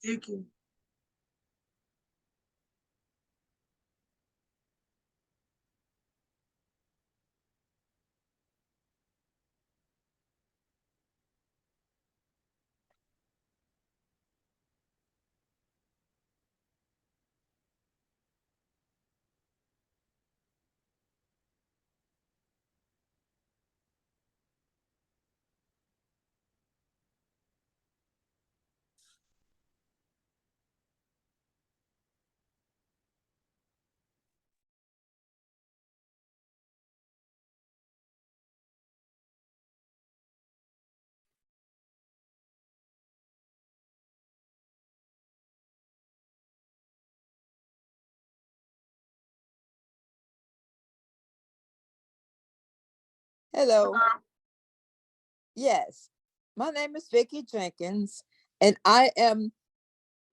Vicky. Hello. Yes, my name is Vicki Jenkins, and I am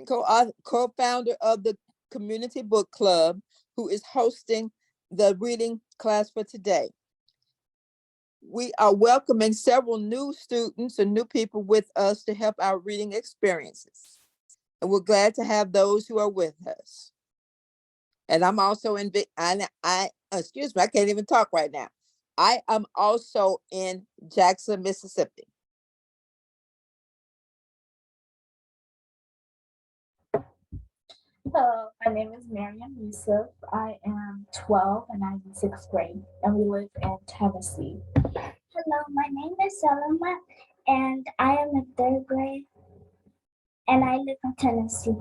co-founder of the Community Book Club, who is hosting the reading class for today. We are welcoming several new students and new people with us to help our reading experiences. And we're glad to have those who are with us. And I'm also in, excuse me, I can't even talk right now. I am also in Jackson, Mississippi. Hello, my name is Miriam Yusuf. I am 12 and I'm in sixth grade, and we live in Tennessee. Hello, my name is Salama, and I am in third grade, and I live in Tennessee.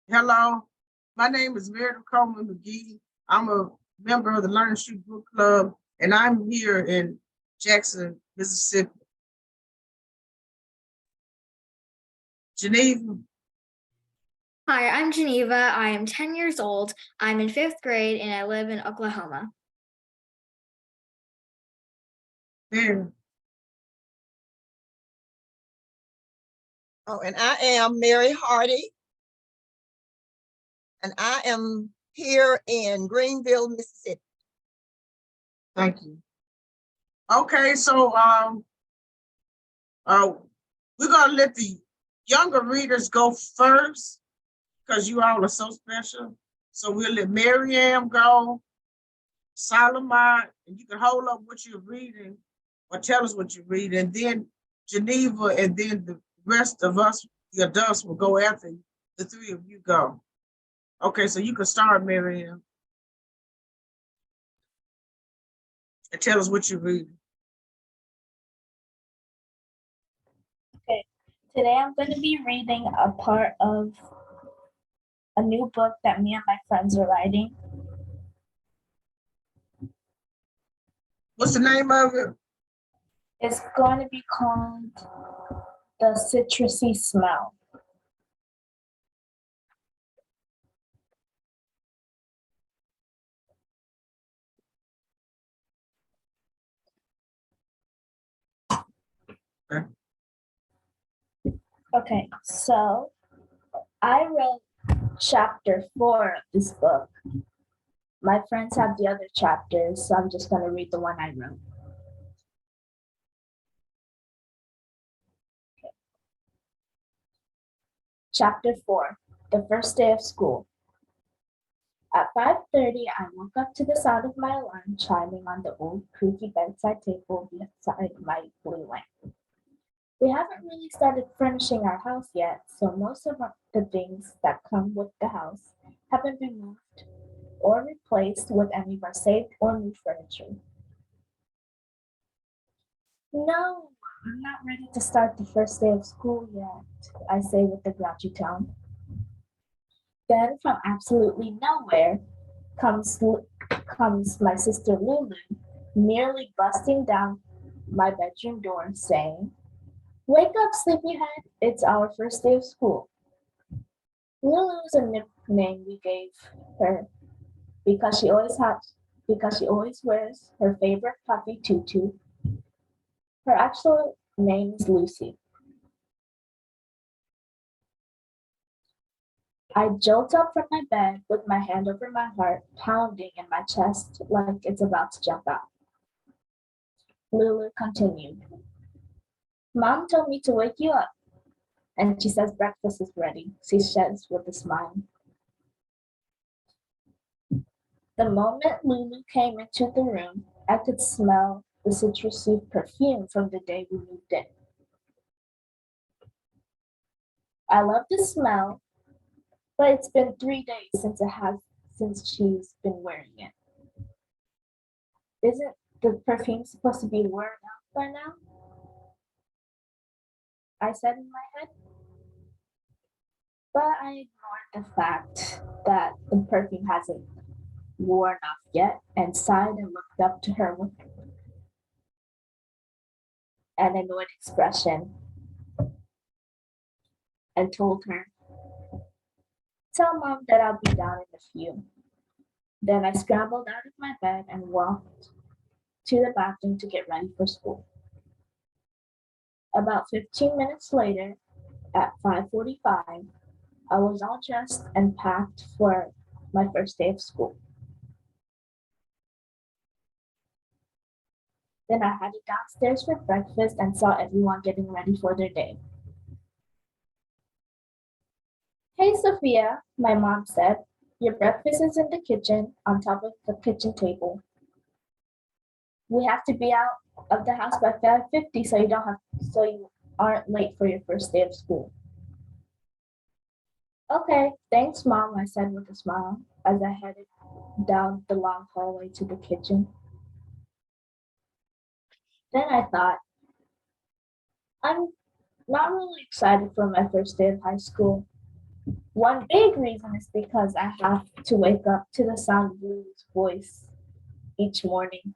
Hello, my name is Meredith Coleman McGee. I'm a member of the Learning Street Book Club, and I'm here in Jackson, Mississippi. Geneva. Hi, I'm Geneva. I am 10 years old. I'm in fifth grade and I live in Oklahoma. There. Oh, and I am Mary Hardy. And I am here in Greenville, Mississippi. Thank you. Okay, so we're gonna let the younger readers go first because you all are so special. So we'll let Maryam go, Solomon, and you can hold up what you're reading or tell us what you read, and then Geneva, and then the rest of us, the adults, will go after you. The three of you go. Okay, so you can start, Maryam, and tell us what you're reading. Okay, today I'm going to be reading a part of a new book that me and my friends are writing. What's the name of it? It's going to be called The Citrusy Smell. Okay, so I wrote chapter 4 of this book. My friends have the other chapters, so I'm just going to read the one I wrote. Okay. Chapter 4, the first day of school. At 5:30, I woke up to the sound of my alarm chiming on the old creaky bedside table beside my blue lamp. We haven't really started furnishing our house yet, so most of the things that come with the house haven't been moved or replaced with any of our saved or new furniture. No, I'm not ready to start the first day of school yet, I say with a grouchy tone. Then from absolutely nowhere comes my sister Lulu, nearly busting down my bedroom door saying, "Wake up, sleepyhead, it's our first day of school." Lulu is a nickname we gave her because she always wears her favorite puffy tutu. Her actual name is Lucy. I jolt up from my bed with my hand over my heart, pounding in my chest like it's about to jump out. Lulu continued. Mom told me to wake you up, and she says breakfast is ready, she says with a smile. The moment Lulu came into the room, I could smell the citrusy perfume from the day we moved in. I love the smell, but it's been 3 days since she's been wearing it. Isn't the perfume supposed to be worn out by now? I said in my head. But I ignored the fact that the perfume hasn't worn off yet and sighed and looked up to her with an annoyed expression and told her, "Tell Mom that I'll be down in a few." Then I scrambled out of my bed and walked to the bathroom to get ready for school. About 15 minutes later, at 5:45, I was all dressed and packed for my first day of school. Then I headed downstairs for breakfast and saw everyone getting ready for their day. "Hey, Sophia," my mom said, "your breakfast is in the kitchen on top of the kitchen table. We have to be out of the house by 5:50 so you aren't late for your first day of school." "Okay, thanks, Mom," I said with a smile as I headed down the long hallway to the kitchen. Then I thought, I'm not really excited for my first day of high school. One big reason is because I have to wake up to the sound of Lulu's voice each morning.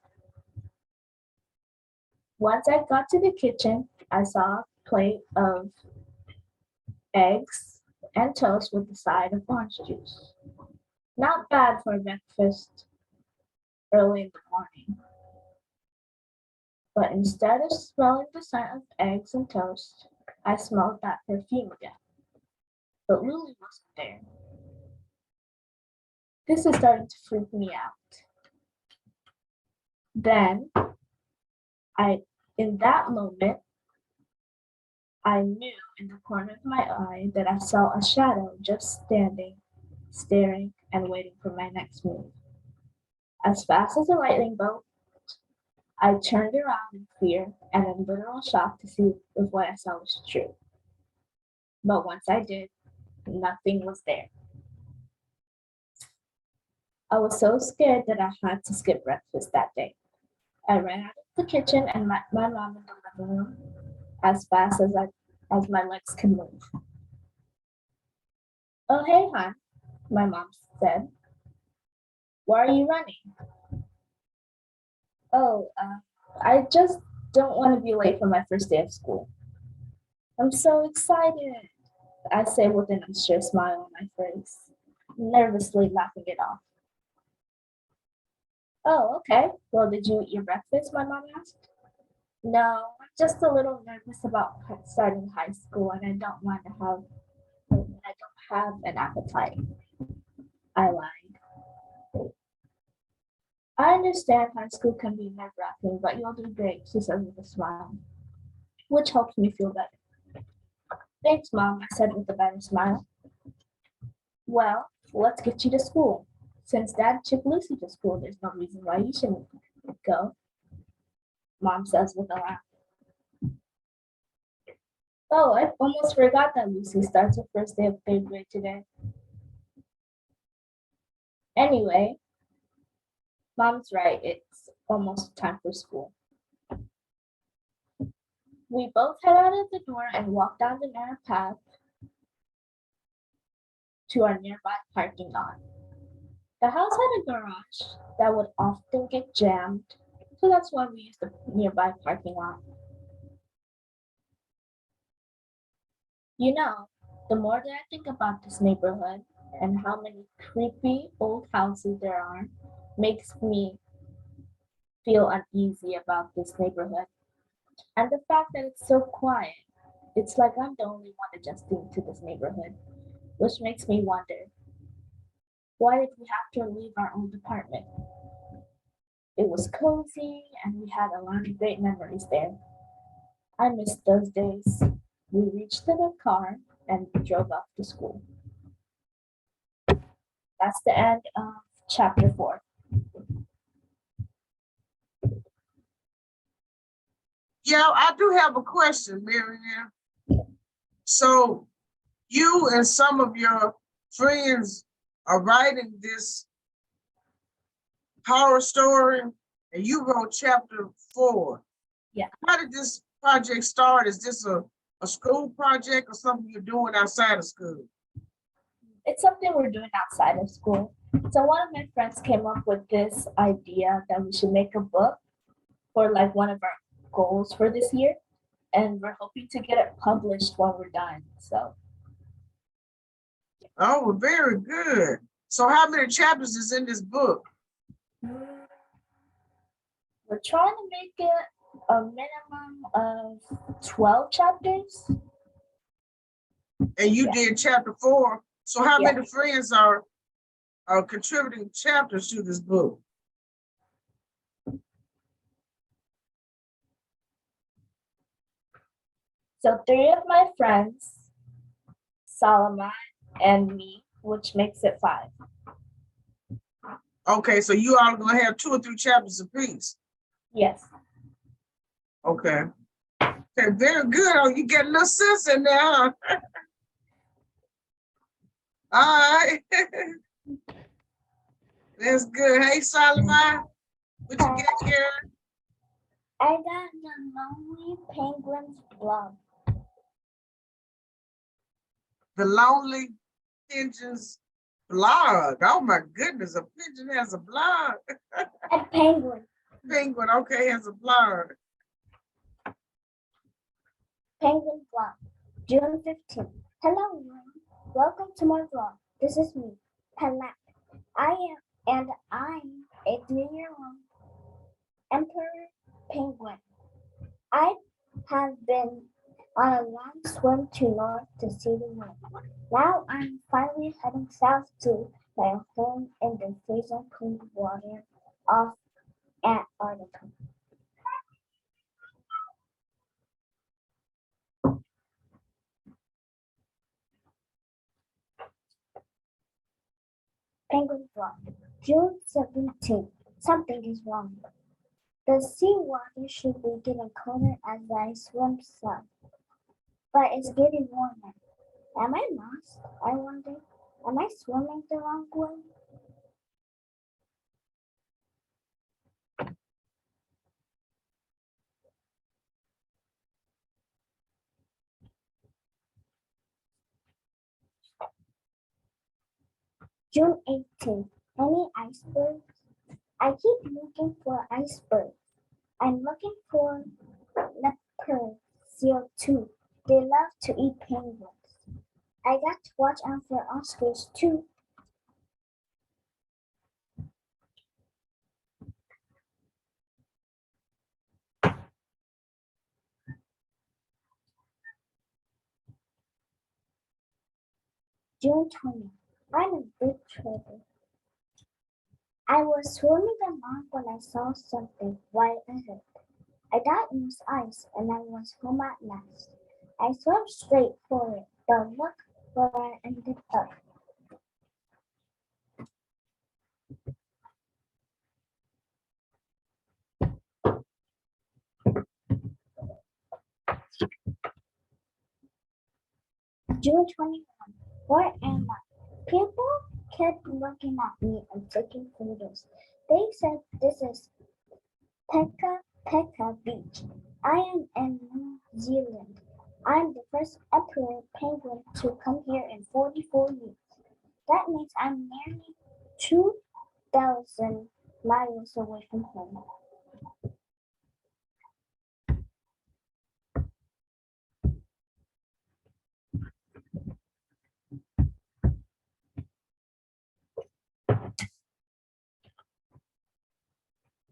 Once I got to the kitchen, I saw a plate of eggs and toast with a side of orange juice. Not bad for breakfast early in the morning. But instead of smelling the scent of eggs and toast, I smelled that perfume again. But Lulu wasn't there. This is starting to freak me out. Then, in that moment, I knew in the corner of my eye that I saw a shadow just standing, staring, and waiting for my next move. As fast as a lightning bolt, I turned around in fear and in literal shock to see if what I saw was true. But once I did, nothing was there. I was so scared that I had to skip breakfast that day. I ran out of the kitchen and met my mom in the living room as fast as my legs could move. "Oh, hey, hon," my mom said. "Why are you running?" "Oh, I just don't want to be late for my first day of school." "I'm so excited," I say with an unsure smile on my face, nervously laughing it off. "Oh, okay. Well, did you eat your breakfast?" my mom asked. "No, I'm just a little nervous about starting high school and I don't have an appetite," I lied. "I understand high school can be nerve-wracking, but you'll do great," she said with a smile, which helps me feel better. "Thanks, Mom," I said with a better smile. "Well, let's get you to school. Since Dad took Lucy to school, there's no reason why you shouldn't go," Mom says with a laugh. "Oh, I almost forgot that Lucy starts her first day of third grade today. Anyway, Mom's right, it's almost time for school." We both head out of the door and walk down the narrow path to our nearby parking lot. The house had a garage that would often get jammed, so that's why we used the nearby parking lot. You know, the more that I think about this neighborhood and how many creepy old houses there are, makes me feel uneasy about this neighborhood. And the fact that it's so quiet, it's like I'm the only one adjusting to this neighborhood, which makes me wonder, why did we have to leave our old apartment? It was cozy and we had a lot of great memories there. I miss those days. We reached to the car and drove off to school. That's the end of chapter 4. Yeah, I do have a question, Miriam. So you and some of your friends are writing this horror story and you wrote chapter 4. Yeah. How did this project start? Is this a school project or something you're doing outside of school? It's something we're doing outside of school. So one of my friends came up with this idea that we should make a book for like one of our goals for this year. And we're hoping to get it published when we're done. So Oh, very good. So how many chapters is in this book? we're trying to make it a minimum of 12 chapters. And you Yeah. did chapter 4. So how Yeah. many friends are contributing chapters to this book? So 3 of my friends, Solomon and me, which makes it 5. Okay, so you all are gonna have 2 or 3 chapters apiece. Yes. Okay. Okay, very good. Oh, you get a little sense in there, huh? All right. That's good. Hey, Solomon, what you got here? I got the Lonely Penguins blog. The Lonely Pigeons blog. Oh my goodness, a pigeon has a blog. A penguin. Penguin, okay, has a blog. Penguin blog. June 15th. Hello everyone. Welcome to my blog. This is me, Panak. I'm a 3-year-old emperor penguin. I have been on a long swim to north to see the world. Now I'm finally heading south to my home in the freezing cold water of Antarctica. Penguin blog. June 17th. Something is wrong. The seawater should be getting colder as I swim south, but it's getting warmer. Am I lost? I wonder. Am I swimming the wrong way? June 18th. Any icebergs? I keep looking for icebergs. I'm looking for leopards seal too. They love to eat penguins. I got to watch out for oscars too. June 20th. I'm in big trouble. I was swimming along when I saw something white ahead. I thought it was ice and I was home at last. I swam straight for it, but look where I ended up. June 21. Where am I? People kept looking at me and taking photos. They said this is Peka Peka Beach. I am in New Zealand. I'm the first emperor penguin to come here in 44 years. That means I'm nearly 2,000 miles away from home.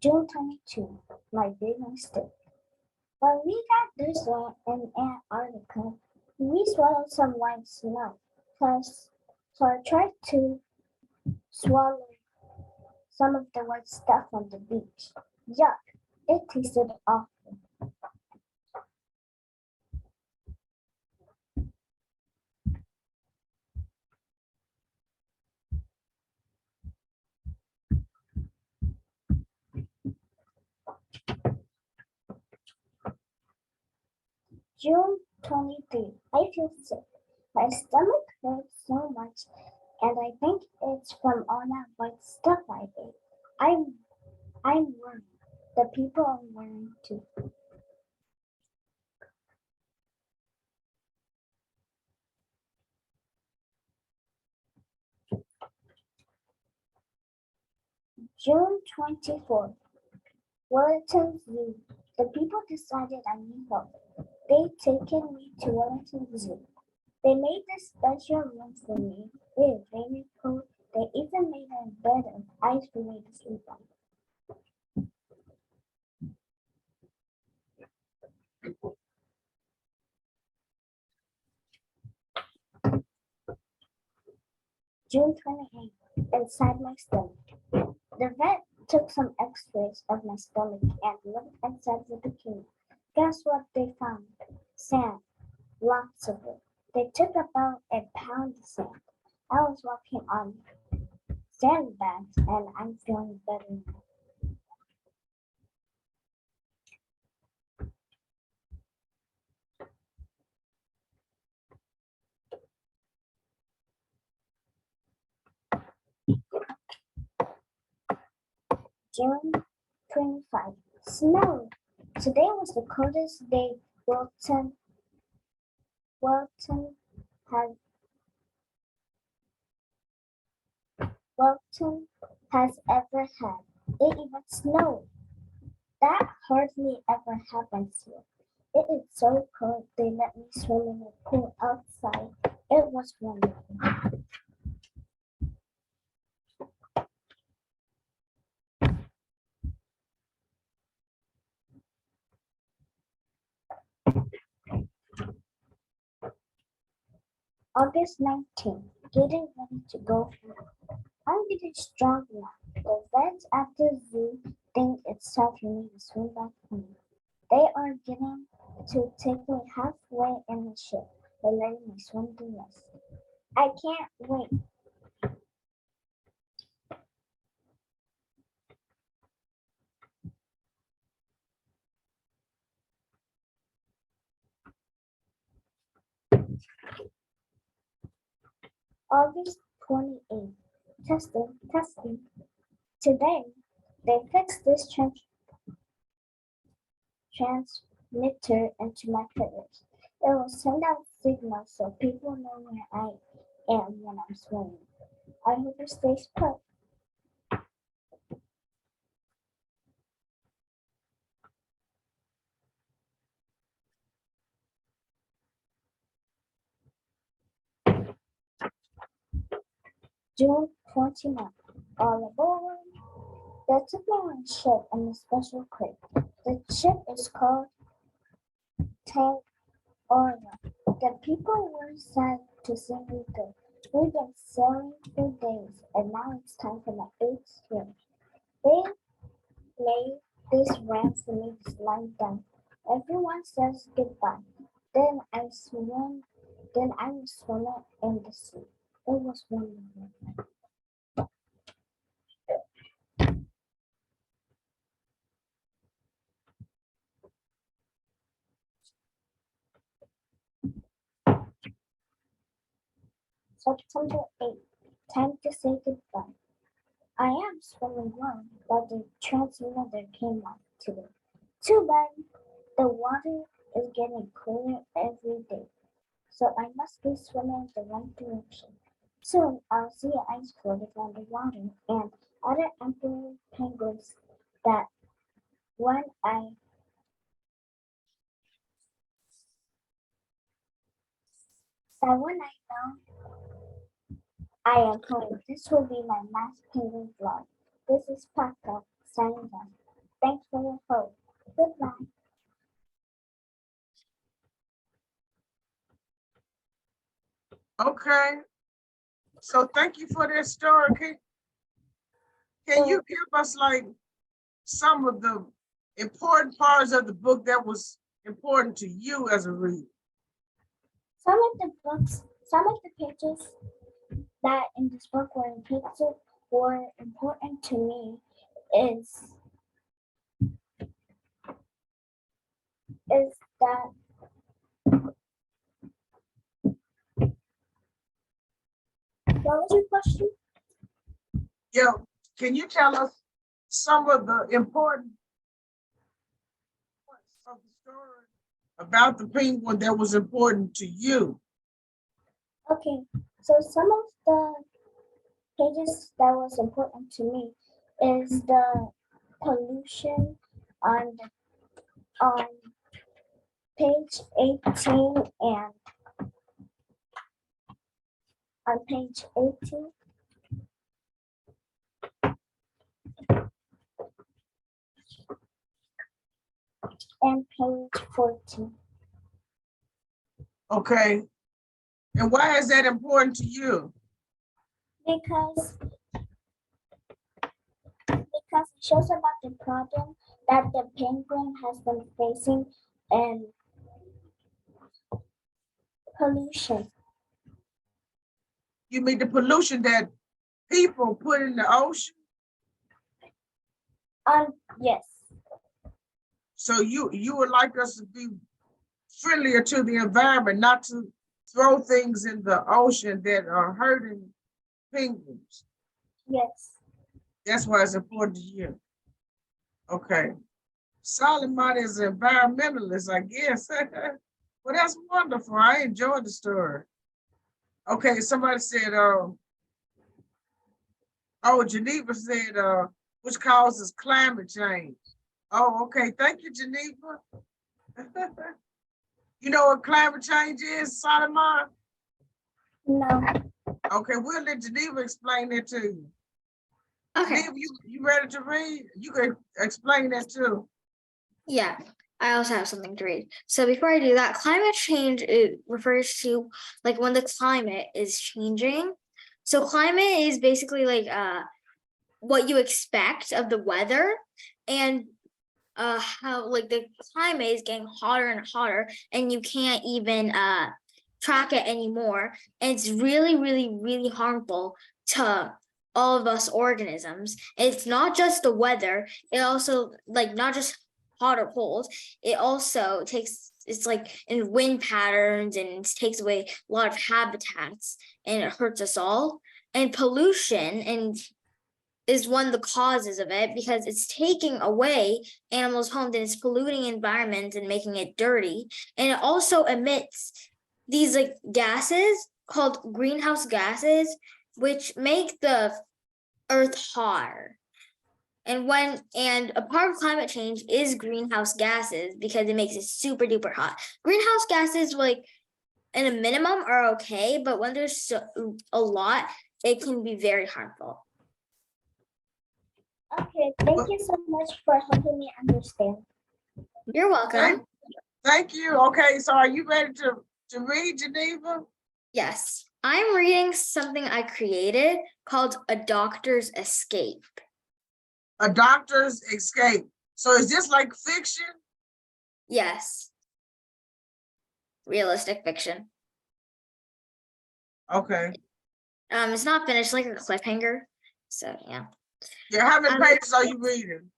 June 22, my big mistake. When we got this one in Antarctica, we swallowed some white snow. So I tried to swallow some of the white stuff on the beach. Yuck, it tasted awful. June 23. I feel sick. My stomach hurts so much, and I think it's from all that white stuff I ate. I'm worried. The people are worried too. June 24th. Wellington Zoo. The people decided I need help. They taken me to Wellington Zoo. They made this special room for me. It is very cool. They even made a bed of ice for me to sleep on. June 28th. Inside my stomach. The vet took some x-rays of my stomach and looked inside the bikini. Guess what they found? Sand. Lots of it. They took about a pound of sand. I was walking on sandbags and I'm feeling better now. June 25. Snow. Today was the coldest day Wilton has ever had. It even snowed. That hardly ever happens here. It is so cold they let me swim in the pool outside. It was wonderful. August 19th. Getting ready to go for it. I'm getting strong now. The vets at the zoo think it's time for me to swim back home. They are getting to take me halfway in the ship and letting me swim the rest. I can't wait. August 28th. Testing. Today, they fixed this transmitter into my feathers. It will send out signals so people know where I am when I'm swimming. I hope it stays put. June 29th. All aboard. They took me on a ship in a special crate. The ship is called Tank Orla. The people were sad to see me go. We've been sailing for days, and now it's time for my big swim. They made this ramp for me to slide down. Everyone says goodbye. Then I swim. Then I was swimming in the sea. It was wonderful. September 8th. Time to say goodbye. I am swimming well, but the transmitter came off today. Too bad. The water is getting cooler every day, so I must be swimming the right direction. Soon I'll see ice floating on the water and other emperor penguins that when I know I am home. This will be my last penguin vlog. This is Paco signing off. Thanks for your help. Goodbye. Okay. So thank you for that story. Can you give us like some of the important parts of the book that was important to you as a reader? Some of the pages that in this book were important to me is that what was your question? Yeah, can you tell us some of the important parts of the story about the penguin that was important to you? Okay, so some of the pages that was important to me is the pollution on page 18 and on page 18 and page 14. Okay. And why is that important to you? Because it shows about the problem that the penguin has been facing and pollution. You mean the pollution that people put in the ocean? Yes, So you would like us to be friendlier to the environment, not to throw things in the ocean that are hurting penguins. yes. That's why it's important to you. Okay. Solomon is an environmentalist, I guess. Well, that's wonderful. I enjoyed the story. Okay, somebody said, oh, Geneva said, which causes climate change. Oh, okay. Thank you, Geneva. You know what climate change is, Solomon? No. Okay, we'll let Geneva explain that to you. Okay. Geneva, you ready to read? You can explain that too. Yeah, I also have something to read. So before I do that, climate change, it refers to like when the climate is changing. So climate is basically like what you expect of the weather, and how like the climate is getting hotter and hotter, and you can't even track it anymore. And it's really, really, really harmful to all of us organisms. It's not just the weather, it also like not just hot or cold, it also it's like in wind patterns, and it takes away a lot of habitats, and it hurts us all. And pollution and is one of the causes of it, because it's taking away animals' homes, and it's polluting environments and making it dirty. And it also emits these like gases called greenhouse gases, which make the earth hotter. And a part of climate change is greenhouse gases, because it makes it super duper hot. Greenhouse gases, like in a minimum, are okay, but when there's a lot, it can be very harmful. Okay, thank you so much for helping me understand. You're welcome. Thank you. Okay, so are you ready to read, Geneva? Yes, I'm reading something I created called A Doctor's Escape. A Doctor's Escape. So is this like fiction? Yes. Realistic fiction. Okay. It's not finished, like a cliffhanger. So yeah. Yeah, how many pages are you reading?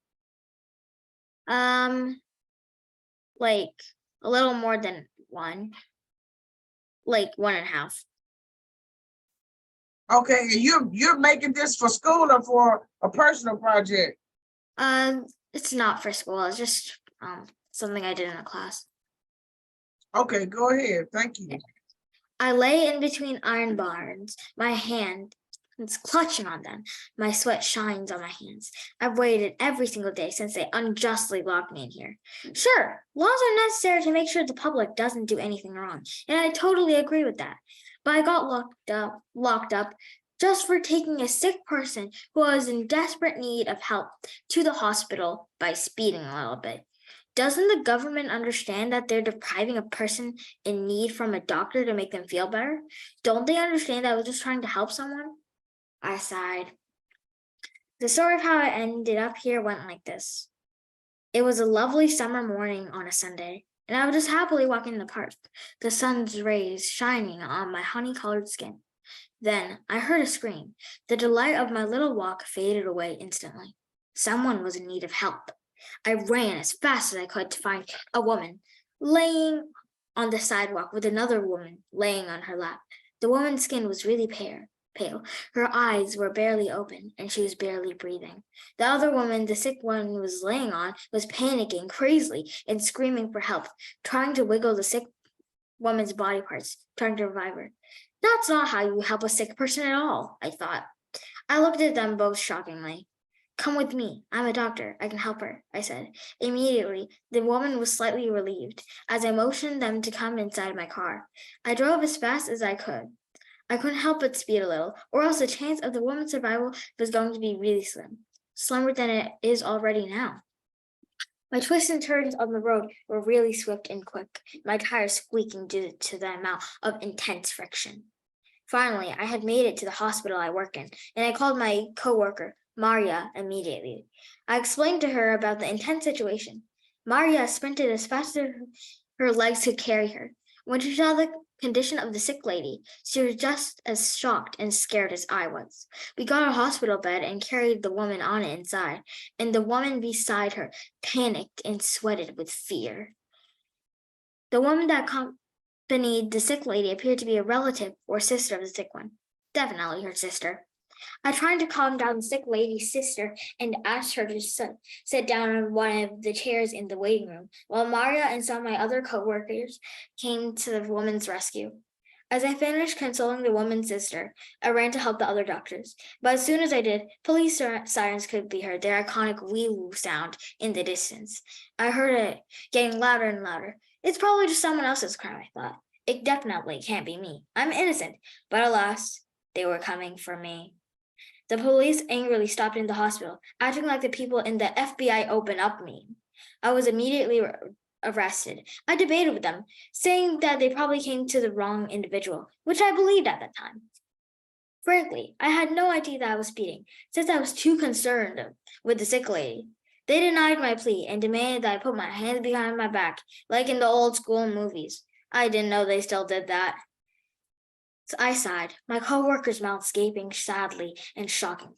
Like a little more than one. Like 1.5. Okay, and you're making this for school or for a personal project? It's not for school, it's just something I did in a class. Okay, go ahead. Thank you. I lay in between iron bars, my hand is clutching on them. My sweat shines on my hands. I've waited every single day since they unjustly locked me in here. Sure, laws are necessary to make sure the public doesn't do anything wrong, and I totally agree with that. But I got locked up just for taking a sick person who was in desperate need of help to the hospital by speeding a little bit. Doesn't the government understand that they're depriving a person in need from a doctor to make them feel better? Don't they understand that I was just trying to help someone? I sighed. The story of how I ended up here went like this. It was a lovely summer morning on a Sunday, and I was just happily walking in the park, the sun's rays shining on my honey-colored skin. Then I heard a scream. The delight of my little walk faded away instantly. Someone was in need of help. I ran as fast as I could to find a woman laying on the sidewalk with another woman laying on her lap. The woman's skin was really pale. Her eyes were barely open, and she was barely breathing. The other woman the sick one was laying on was panicking crazily and screaming for help, trying to wiggle the sick woman's body parts, trying to revive her. That's not how you help a sick person at all, I thought. I looked at them both shockingly. Come with me. I'm a doctor. I can help her, I said. Immediately, the woman was slightly relieved as I motioned them to come inside my car. I drove as fast as I could. I couldn't help but speed a little, or else the chance of the woman's survival was going to be really slim, slimmer than it is already now. My twists and turns on the road were really swift and quick, my tires squeaking due to the amount of intense friction. Finally, I had made it to the hospital I work in, and I called my coworker, Maria, immediately. I explained to her about the intense situation. Maria sprinted as fast as her legs could carry her. When she saw the condition of the sick lady, she was just as shocked and scared as I was. We got a hospital bed and carried the woman on it inside, and the woman beside her panicked and sweated with fear. The woman that accompanied the sick lady appeared to be a relative or sister of the sick one. Definitely her sister. I tried to calm down the sick lady's sister and asked her to sit down on one of the chairs in the waiting room, while Maria and some of my other coworkers came to the woman's rescue. As I finished consoling the woman's sister, I ran to help the other doctors. But as soon as I did, police sirens could be heard, their iconic wee-woo sound in the distance. I heard it getting louder and louder. It's probably just someone else's crime, I thought. It definitely can't be me. I'm innocent. But alas, they were coming for me. The police angrily stopped in the hospital, acting like the people in the FBI open up meme. I was immediately arrested. I debated with them, saying that they probably came to the wrong individual, which I believed at the time. Frankly, I had no idea that I was speeding, since I was too concerned with the sick lady. They denied my plea and demanded that I put my hands behind my back, like in the old school movies. I didn't know they still did that. So I sighed, my co-workers' mouths gaping sadly and shockingly.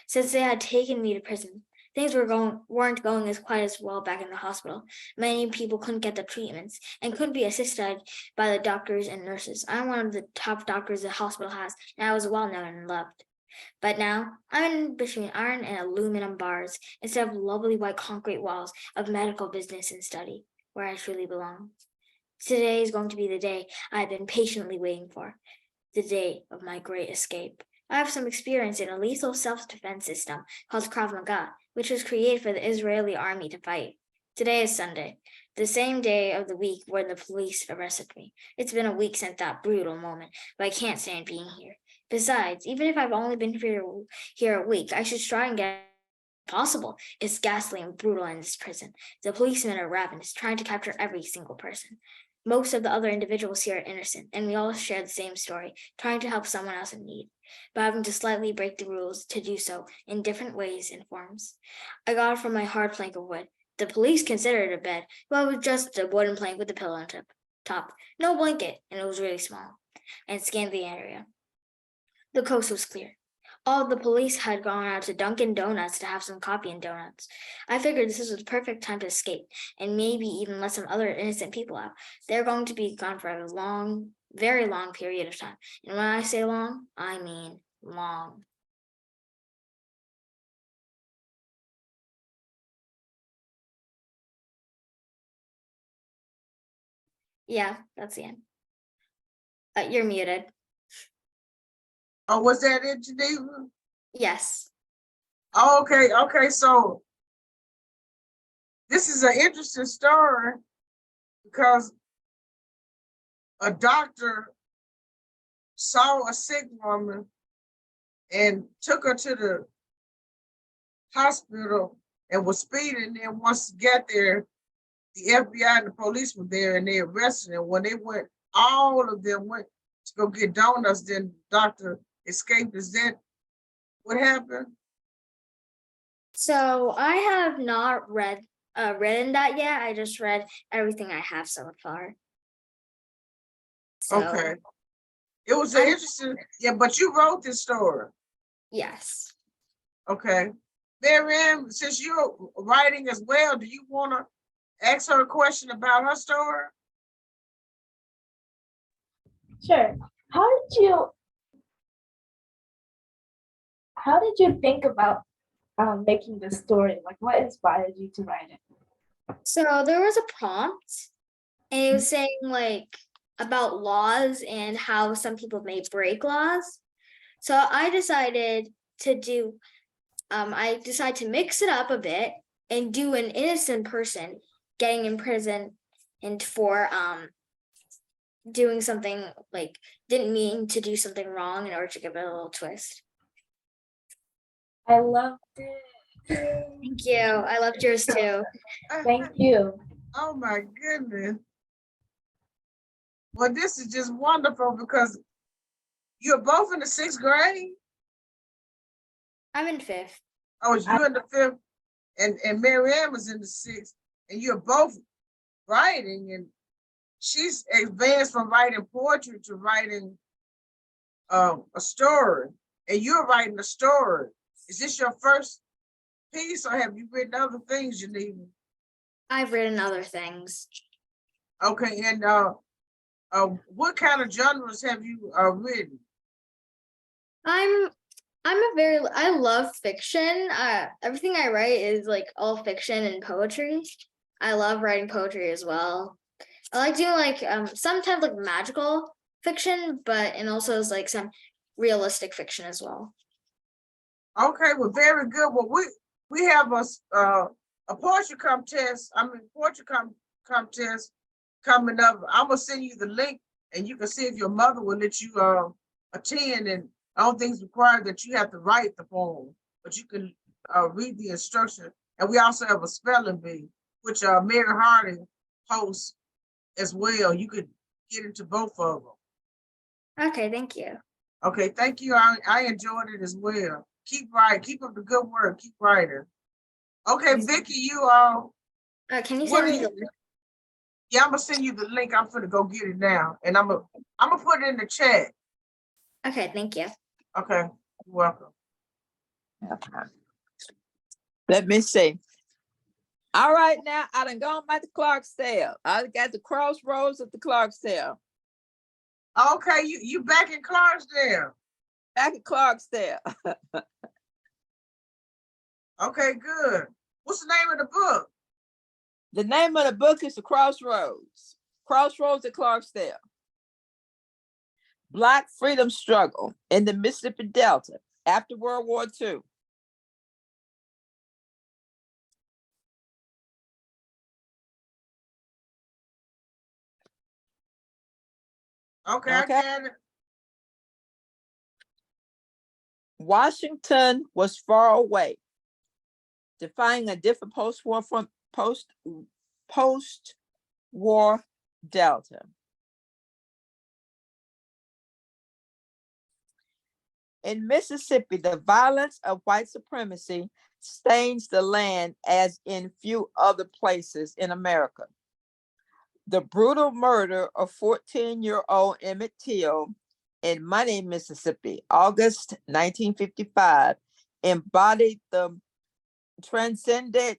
Since they had taken me to prison, things weren't going quite as well back in the hospital. Many people couldn't get the treatments and couldn't be assisted by the doctors and nurses. I'm one of the top doctors the hospital has, and I was well known and loved. But now, I'm in between iron and aluminum bars instead of lovely white concrete walls of medical business and study, where I truly belong. Today is going to be the day I've been patiently waiting for. The day of my great escape. I have some experience in a lethal self-defense system called Krav Maga, which was created for the Israeli army to fight. Today is Sunday, the same day of the week when the police arrested me. It's been a week since that brutal moment, but I can't stand being here. Besides, even if I've only been here a week, I should try and get possible. It's ghastly and brutal in this prison. The policemen are ravenous, trying to capture every single person. Most of the other individuals here are innocent, and we all share the same story, trying to help someone else in need, but having to slightly break the rules to do so in different ways and forms. I got it from my hard plank of wood. The police considered it a bed, but it was just a wooden plank with a pillow on top. No blanket, and it was really small, and scanned the area. The coast was clear. All of the police had gone out to Dunkin' Donuts to have some coffee and donuts. I figured this was the perfect time to escape and maybe even let some other innocent people out. They're going to be gone for a long, very long period of time. And when I say long, I mean long. Yeah, that's the end. You're muted. Oh, was that it, Geneva? Yes. Oh, okay, so this is an interesting story because a doctor saw a sick woman and took her to the hospital and was speeding. And once he got there, the FBI and the police were there and they arrested him. When they went, all of them went to go get donuts, then the doctor escaped. Is that what happened? So I have not written that yet. I just read everything I have so far. So Okay. It was an I'm- interesting, yeah, but you wrote this story. yes. Okay. Marianne, since you're writing as well, do you want to ask her a question about her story? Sure. How did you think about making the story? Like, what inspired you to write it? So there was a prompt, and it was saying like about laws and how some people may break laws. So I decided to mix it up a bit and do an innocent person getting in prison and for doing something like didn't mean to do something wrong in order to give it a little twist. I loved it. Thank you. I loved yours too. Thank you. Oh my goodness. Well, this is just wonderful because you're both in the 6th grade. I'm in 5th. Oh, it's you in the 5th, and Marianne was in the 6th, and you're both writing, and she's advanced from writing poetry to writing a story, and you're writing a story. Is this your first piece, or have you written other things, Geneva? I've written other things. Okay, and what kind of genres have you written? I love fiction. Everything I write is like all fiction and poetry. I love writing poetry as well. I like doing like sometimes like magical fiction, and also is like some realistic fiction as well. Okay, well, very good. Well, we have a poetry contest. Contest coming up. I'm gonna send you the link, and you can see if your mother will let you attend. And I don't think it's required that you have to write the poem, but you can read the instruction. And we also have a spelling bee, which Mary Harding hosts as well. You could get into both of them. Okay, thank you. Okay, thank you. I enjoyed it as well. Keep writing. Keep up the good work. Keep writing. Okay, Vicky, you Can you what send do me you- the yeah, I'm gonna send you the link. I'm gonna go get it now, and I'm gonna put it in the chat. Okay, thank you. Okay, you're welcome. Let me see. All right, now I done gone by the Clarksdale. I got the crossroads of the Clarksdale. Okay, you back in Clarksdale. Back at Clarksdale. Okay, good. What's the name of the book? The name of the book is The Crossroads. Crossroads at Clarksdale. Black freedom struggle in the Mississippi Delta after World War II. Okay, I Okay. got it. Washington was far away, defying a different post-war Delta. In Mississippi, the violence of white supremacy stains the land as in few other places in America. The brutal murder of 14-year-old Emmett Till in Money, Mississippi, August 1955, embodied then transcended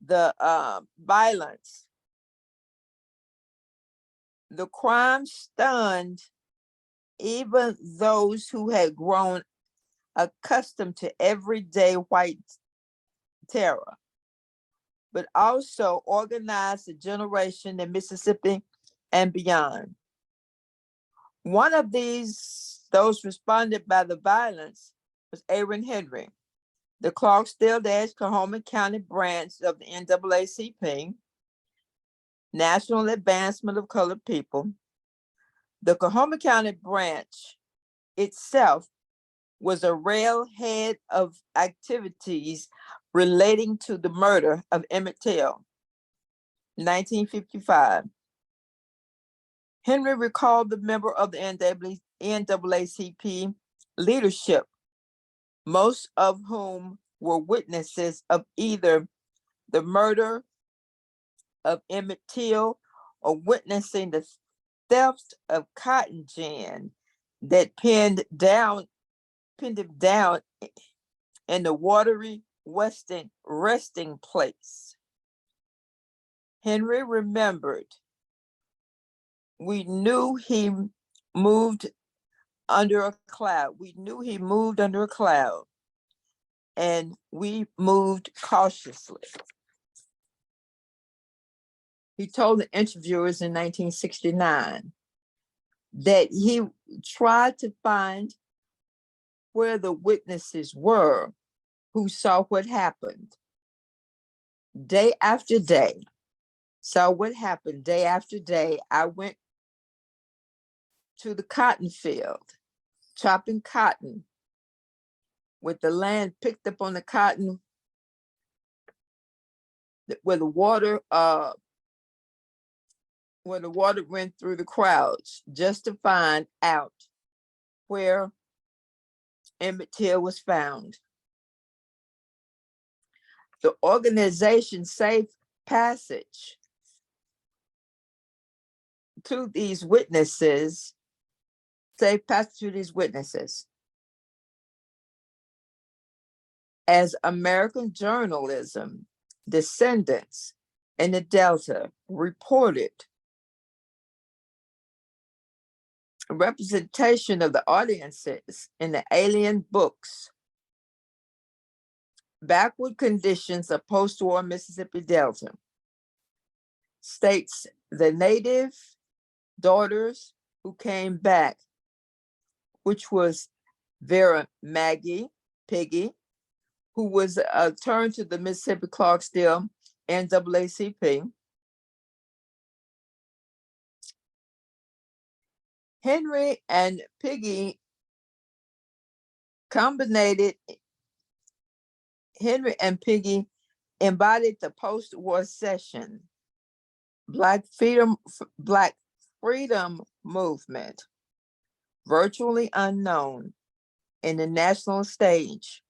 the violence. The crime stunned even those who had grown accustomed to everyday white terror, but also organized a generation in Mississippi and beyond. One of those responded by the violence was Aaron Henry, the Clarksdale-Coahoma County branch of the NAACP, National Advancement of Colored People. The Coahoma County branch itself was a railhead of activities relating to the murder of Emmett Till, 1955. Henry recalled the member of the NAACP leadership, most of whom were witnesses of either the murder of Emmett Till or witnessing the theft of cotton gin that pinned him down in the watery Western resting place. Henry remembered, we knew he moved under a cloud. We knew he moved under a cloud, and we moved cautiously. He told the interviewers in 1969 that he tried to find where the witnesses were who saw what happened. Day after day, saw what happened day after day. I went to the cotton field, chopping cotton with the land picked up on the cotton where the water went through the crowds, just to find out where Emmett Till was found. The organization Safe Passage to these witnesses, Safe Passage to these witnesses, as American journalism, descendants in the Delta reported representation of the audiences in the Alien books, Backward Conditions of Post-War Mississippi Delta, states the native daughters who came back, which was Vera Maggie Piggy, who was turned to the Mississippi Clarksdale NAACP. Henry and Piggy embodied the post-war session, Black freedom movement, virtually unknown in the national stage,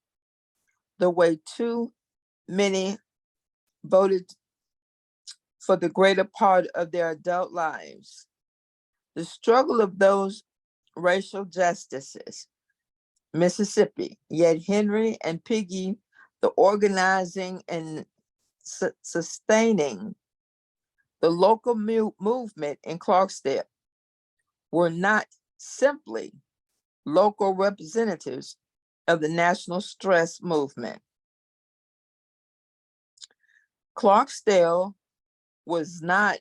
the way too many voted for the greater part of their adult lives. The struggle of those racial justices, Mississippi, yet Henry and Piggy, the organizing and sustaining the local movement in Clarksdale, were not simply local representatives of the national stress movement. Clarksdale was not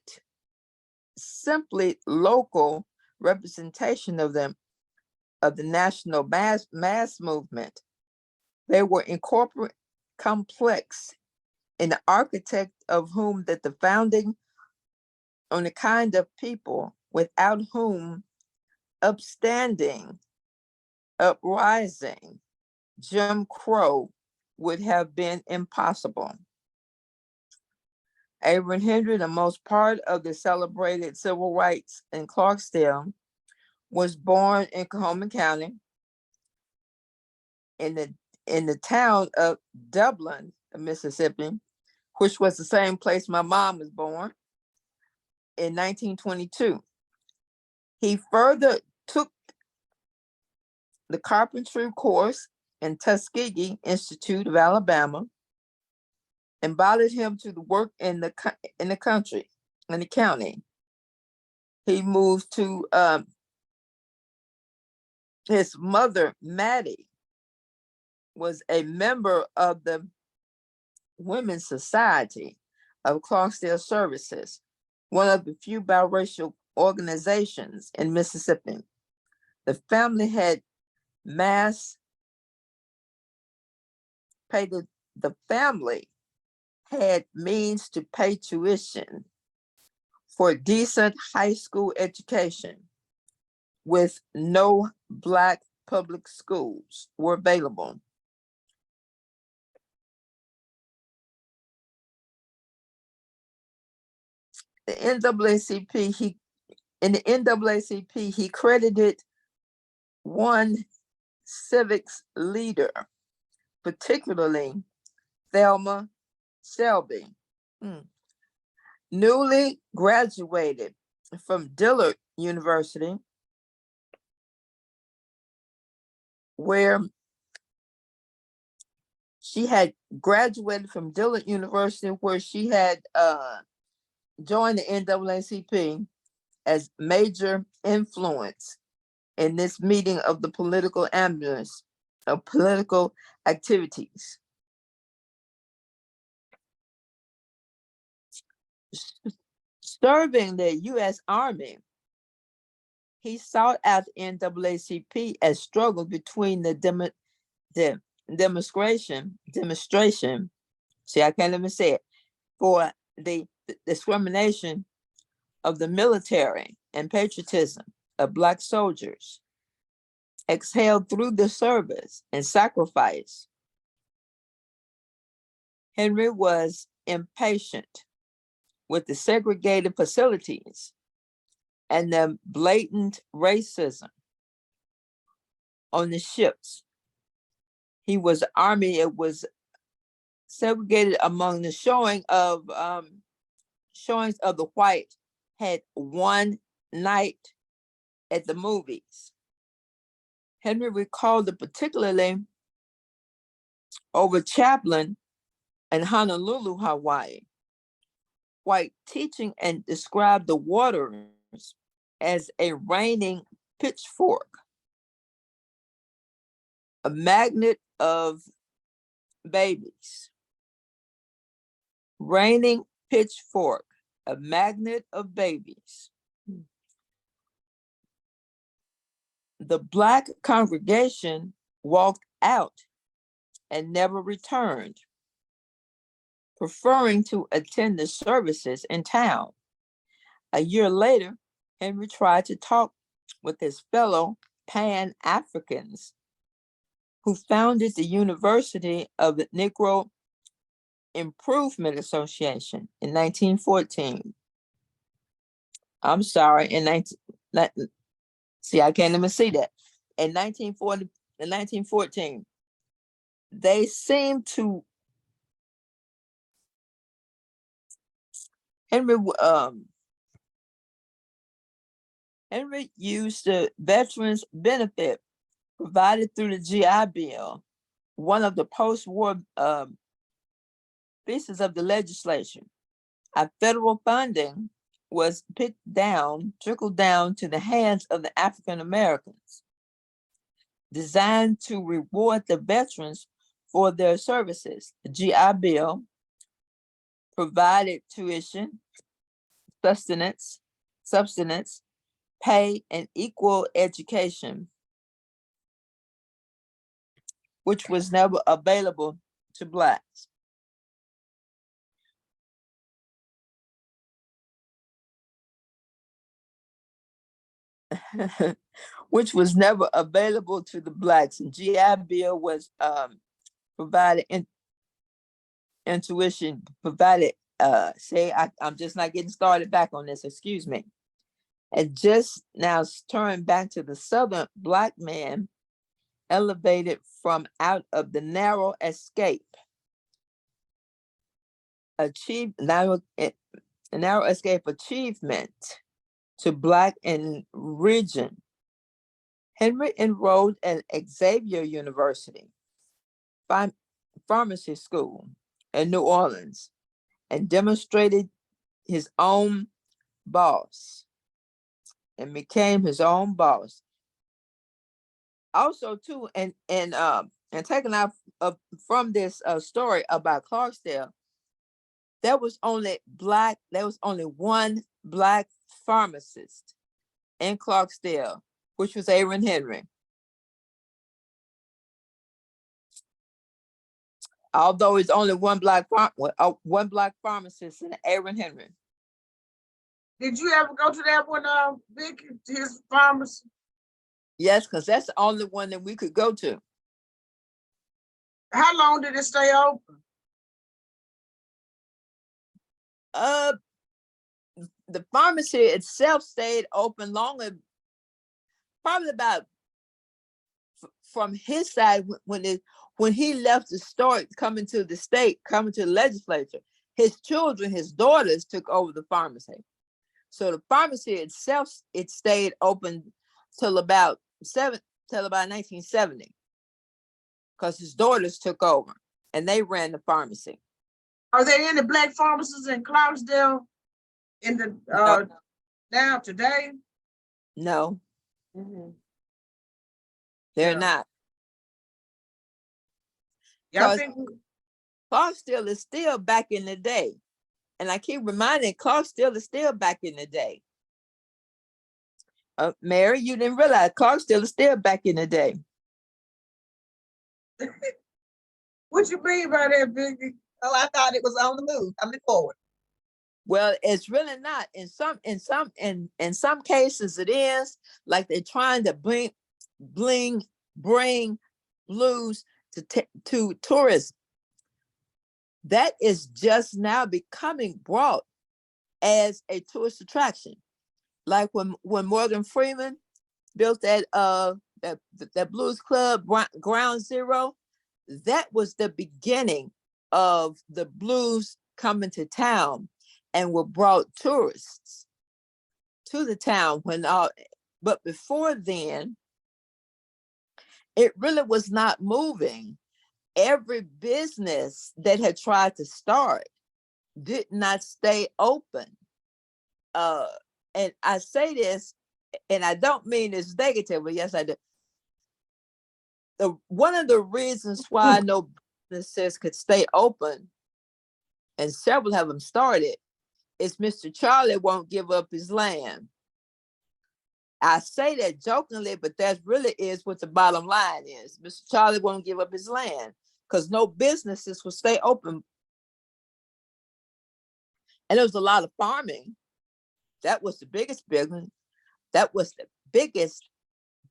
simply local representation of them, of the national mass movement. They were incorporate complex in the architect of whom that the founding on the kind of people without whom upstanding, uprising, Jim Crow would have been impossible. Abraham Henry, the most part of the celebrated civil rights in Clarksdale, was born in Coahoma County in the town of Dublin, Mississippi, which was the same place my mom was born, in 1922. He further took the carpentry course in Tuskegee Institute of Alabama, embodied him to the work in the county. He moved to his mother, Maddie, was a member of the Women's Society of Clarksdale Services, one of the few biracial organizations in Mississippi. The family had the family had means to pay tuition for decent high school education, with no Black public schools were available. The NAACP, he credited one civics leader, particularly Thelma Shelby. Newly graduated from Dillard University, where she had graduated from Dillard University, where she had joined the NAACP as major influence in this meeting of the political ambulance of political activities. Serving the U.S. Army, he sought out the NAACP as struggle between the demonstration, see, I can't even say it, for the discrimination of the military and patriotism of Black soldiers exhaled through the service and sacrifice. Henry was impatient with the segregated facilities and the blatant racism on the ships. He was Army, it was segregated among the showings of the white had one night at the movies. Henry recalled it particularly over Chaplin in Honolulu, Hawaii. White teaching and described the waters as a raining pitchfork, a magnet of babies. Raining pitchfork, a magnet of babies. The Black congregation walked out and never returned, preferring to attend the services in town. A year later, Henry tried to talk with his fellow Pan-Africans who founded the University of the Negro Improvement Association in 1914. I'm sorry, see, I can't even see that. In 1914, they seemed to, Henry used the veterans benefit provided through the GI Bill, one of the post-war pieces of the legislation. A federal funding was trickled down to the hands of the African Americans, designed to reward the veterans for their services. The GI Bill provided tuition, sustenance, pay, and equal education, which was never available to Blacks. Which was never available to the Blacks. And GI Bill was provided intuition, provided, I'm just not getting started back on this, excuse me. And just now turn back to the Southern Black man elevated from out of the narrow escape, narrow escape achievement to Black in region. Henry enrolled at Xavier University, pharmacy school in New Orleans, and demonstrated his own boss and became his own boss. Also, too, and taken out from this story about Clarksdale, there was only one Black pharmacist in Clarksdale, which was Aaron Henry. Although it's only one black pharmacist in Aaron Henry. Did you ever go to that one, Vic, his pharmacy? Yes, because that's the only one that we could go to. How long did it stay open? The pharmacy itself stayed open longer, probably about from his side, when he left the start coming to the state, coming to the legislature, his children, his daughters took over the pharmacy. So the pharmacy itself, it stayed open till about 1970, because his daughters took over and they ran the pharmacy. Are there any black pharmacists in Clarksdale in the now today? No, Mhm. they're Yeah. not. Yeah, I 'Cause think Clarksdale is still back in the day. And I keep reminding Clarksdale is still back in the day. Mary, you didn't realize Clarksdale is still back in the day. what you mean by that, Biggie? Oh, I thought it was on the move, coming forward. Well, it's really not. In some cases it is, like they're trying to bring blues to tourism. That is just now becoming brought as a tourist attraction. Like when Morgan Freeman built that blues club, Ground Zero, that was the beginning of the blues coming to town, and were brought tourists to the town but before then, it really was not moving. Every business that had tried to start did not stay open. And I say this, and I don't mean it's negative, but yes, I do. One of the reasons why I know businesses could stay open, and several of them started, is Mr. Charlie won't give up his land. I say that jokingly, but that really is what the bottom line is. Mr. Charlie won't give up his land because no businesses will stay open. And there was a lot of farming. That was the biggest business. That was the biggest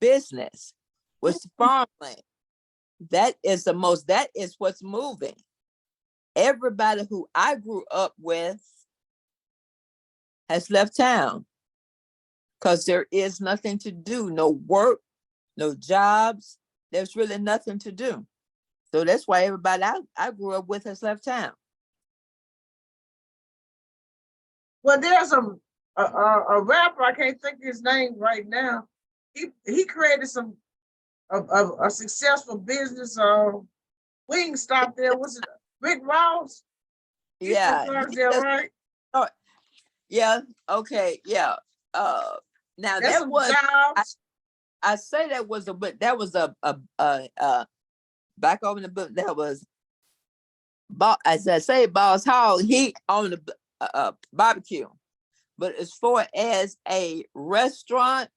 business, was the farmland. That is what's moving. Everybody who I grew up with has left town because there is nothing to do, no work, no jobs. There's really nothing to do. So that's why everybody I grew up with has left town. Well, there's a rapper, I can't think of his name right now. He created a successful business wing stop there. Was it Rick Ross? He's from Yeah. Clarksdale, right? Yeah. Okay. Yeah. Now That's that some was jobs. I say that was back over in the book, that was as I say, Boss Hall, he owned a barbecue. But as far as a restaurant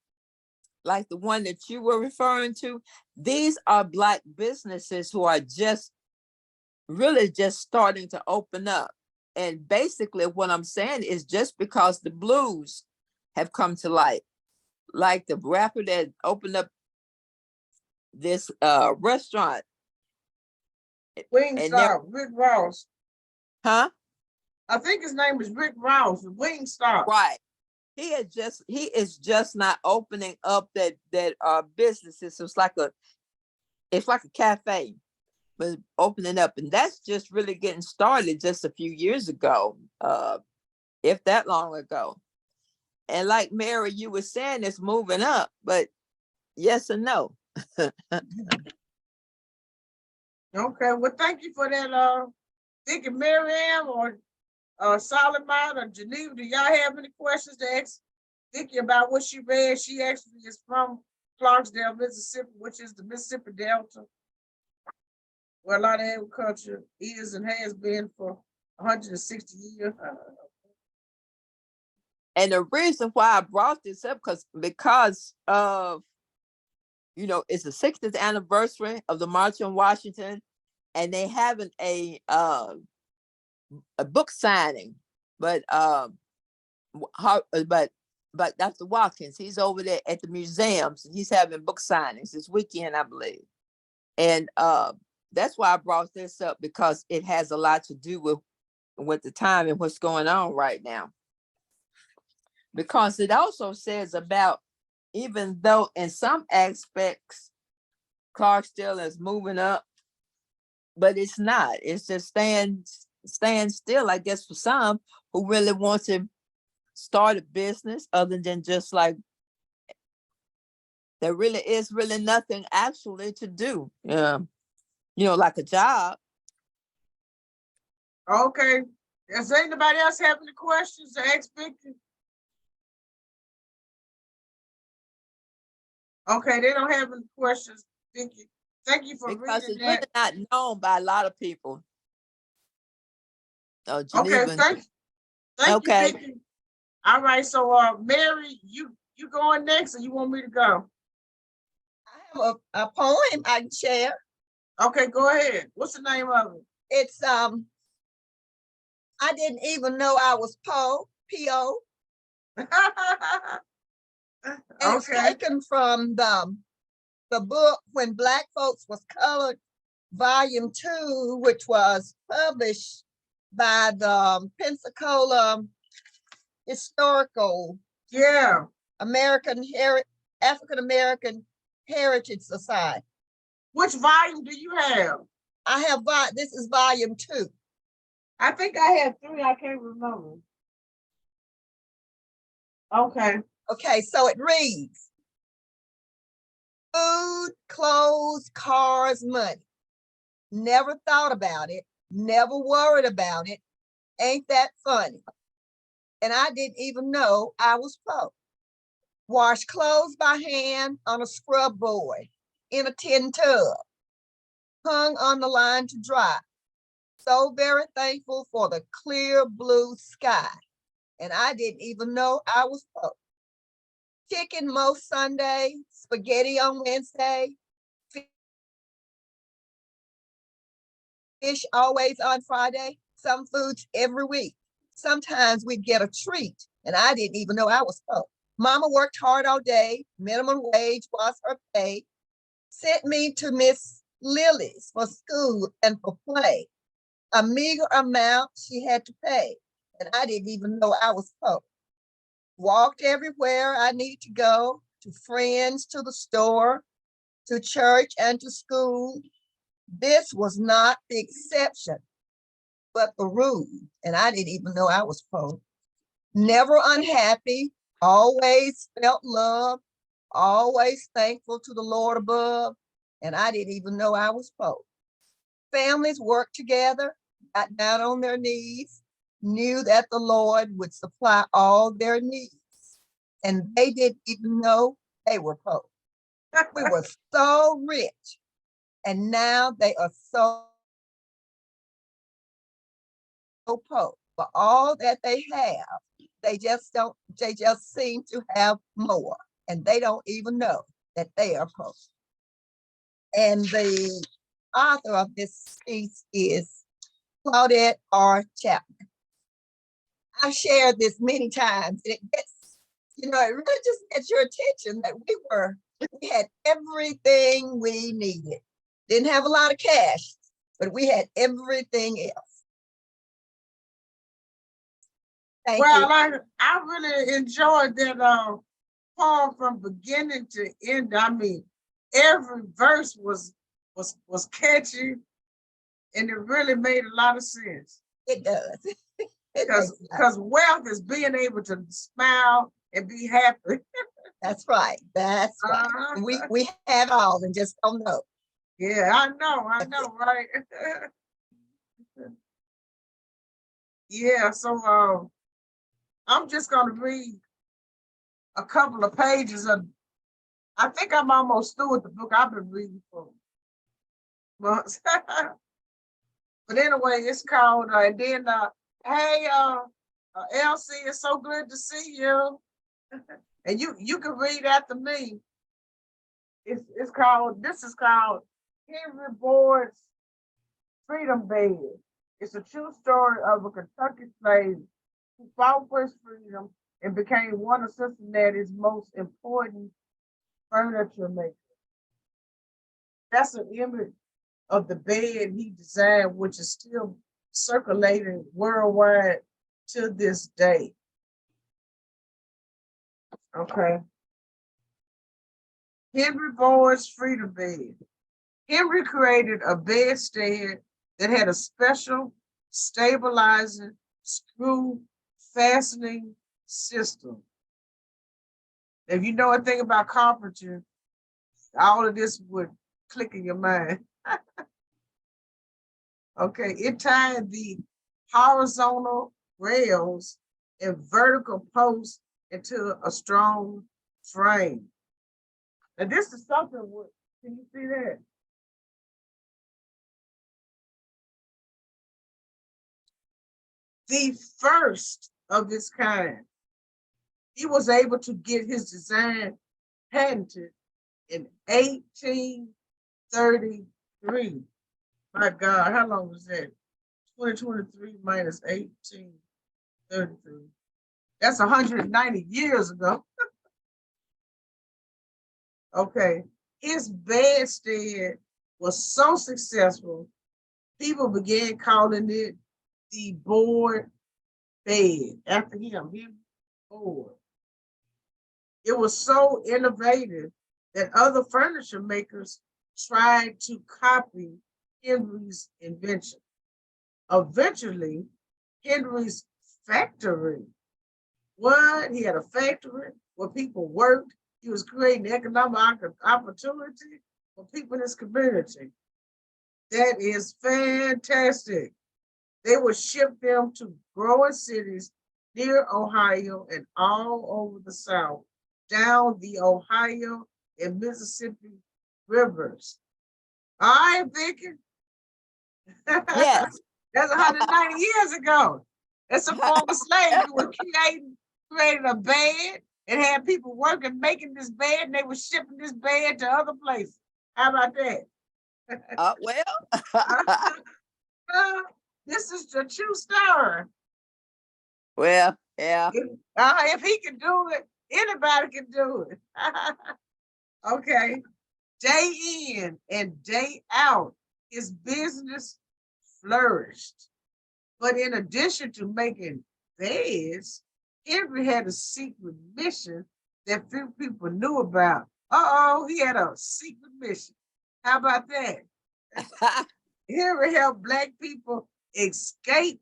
like the one that you were referring to, these are Black businesses who are really just starting to open up. And basically what I'm saying is just because the blues have come to light, like the rapper that opened up this restaurant. Wing stop, Rick Ross. Huh? I think his name is Rick Ross, Wing stop. Right. He is just not opening up that businesses. So it's like a cafe, but opening up, and that's just really getting started just a few years ago, if that long ago. And like Mary, you were saying, it's moving up, but yes and no. Okay, well, thank you for that, Vic and Miriam or Solomon or Geneva. Do y'all have any questions to ask Vicky about what she read? She actually is from Clarksdale, Mississippi, which is the Mississippi Delta, where a lot of agriculture is and has been for 160 years. And the reason why I brought this up because of, it's the 60th anniversary of the March on Washington, and they having a book signing, but Dr. Watkins, he's over there at the museums and he's having book signings this weekend, I believe. And that's why I brought this up, because it has a lot to do with the time and what's going on right now. Because it also says about, even though in some aspects Clarksdale is moving up, but it's not. It's just staying still, I guess, for some who really want to start a business other than just like there really is really nothing actually to do. Like a job. Okay. Does anybody else have any questions to ask Vicky? Okay, they don't have any questions, Vicky. Thank you for Because reading it's really that. not known by a lot of people. Oh, Okay, Geneva. thank you, Okay. Vicky. All right, so Mary, you going next, or you want me to go? I have a poem I can share. Okay, go ahead. What's the name of it? It's I didn't even know I was P-O. And it's Okay. taken from the book When Black Folks Was Colored, Volume 2, which was published by the Pensacola Historical Yeah. African American Heritage Society. Which volume do you have? I have this is volume 2. I think I had 3. I can't remember. Okay. Okay, so it reads: food, clothes, cars, money. Never thought about it, never worried about it. Ain't that funny? And I didn't even know I was poor. Wash clothes by hand on a scrub board in a tin tub, hung on the line to dry. So very thankful for the clear blue sky. And I didn't even know I was poor. Chicken most Sunday, spaghetti on Wednesday, fish always on Friday, some foods every week. Sometimes we get a treat, and I didn't even know I was poor. Mama worked hard all day, minimum wage was her pay, sent me to Miss Lily's for school and for play. A meager amount she had to pay, and I didn't even know I was poor. Walked everywhere I needed to go, to friends, to the store, to church, and to school. This was not the exception, but the rule, and I didn't even know I was poor. Never unhappy, always felt love, always thankful to the Lord above, and I didn't even know I was poor. Families worked together, got down on their knees, knew that the Lord would supply all their needs, and they didn't even know they were poor. We were so rich, and now they are so poor. For all that they have, they just seem to have more, and they don't even know that they are poor. And the author of this piece is Claudette R. Chapman. I've shared this many times, and it really just gets your attention that we had everything we needed. Didn't have a lot of cash, but we had everything else. Thank you. I really enjoyed that poem from beginning to end. I mean, every verse was catchy, and it really made a lot of sense. It does. Because wealth is being able to smile and be happy. That's right. That's right. We have all and just don't know. Yeah, I know, right? Yeah, so I'm just gonna read a couple of pages of. I think I'm almost through with the book I've been reading for months. But anyway, it's called and then hey Elsie, it's so good to see you. And you can read after me. This is called Henry Boyd's Freedom Bed. It's a true story of a Kentucky slave who fought for his freedom and became one of Cincinnati's most important furniture makers. That's an image of the bed he designed, which is still circulating worldwide to this day. Okay. Henry Boyd's Freedom Bed. Henry created a bedstead that had a special stabilizing screw fastening system. If you know anything about carpentry, all of this would click in your mind. Okay, it tied the horizontal rails and vertical posts into a strong frame. And this is something with, can you see that? The first of its kind. He was able to get his design patented in 1833. My God, how long was that? 2023 minus 1833. That's 190 years ago. Okay, his bedstead was so successful, people began calling it the board bed after him. Board. It was so innovative that other furniture makers tried to copy Henry's invention. Eventually, Henry's factory, he had a factory where people worked. He was creating economic opportunity for people in his community. That is fantastic. They would ship them to growing cities near Ohio and all over the South, down the Ohio and Mississippi rivers. All right, Vicky? Yes. That's 190 years ago. That's a former slave who was creating a bed and had people working, making this bed, and they were shipping this bed to other places. How about that? This is the true story. Well, yeah. If he can do it, anybody can do it. Okay. Day in and day out, his business flourished. But in addition to making beds, Henry had a secret mission that few people knew about. He had a secret mission. How about that? Henry helped Black people escape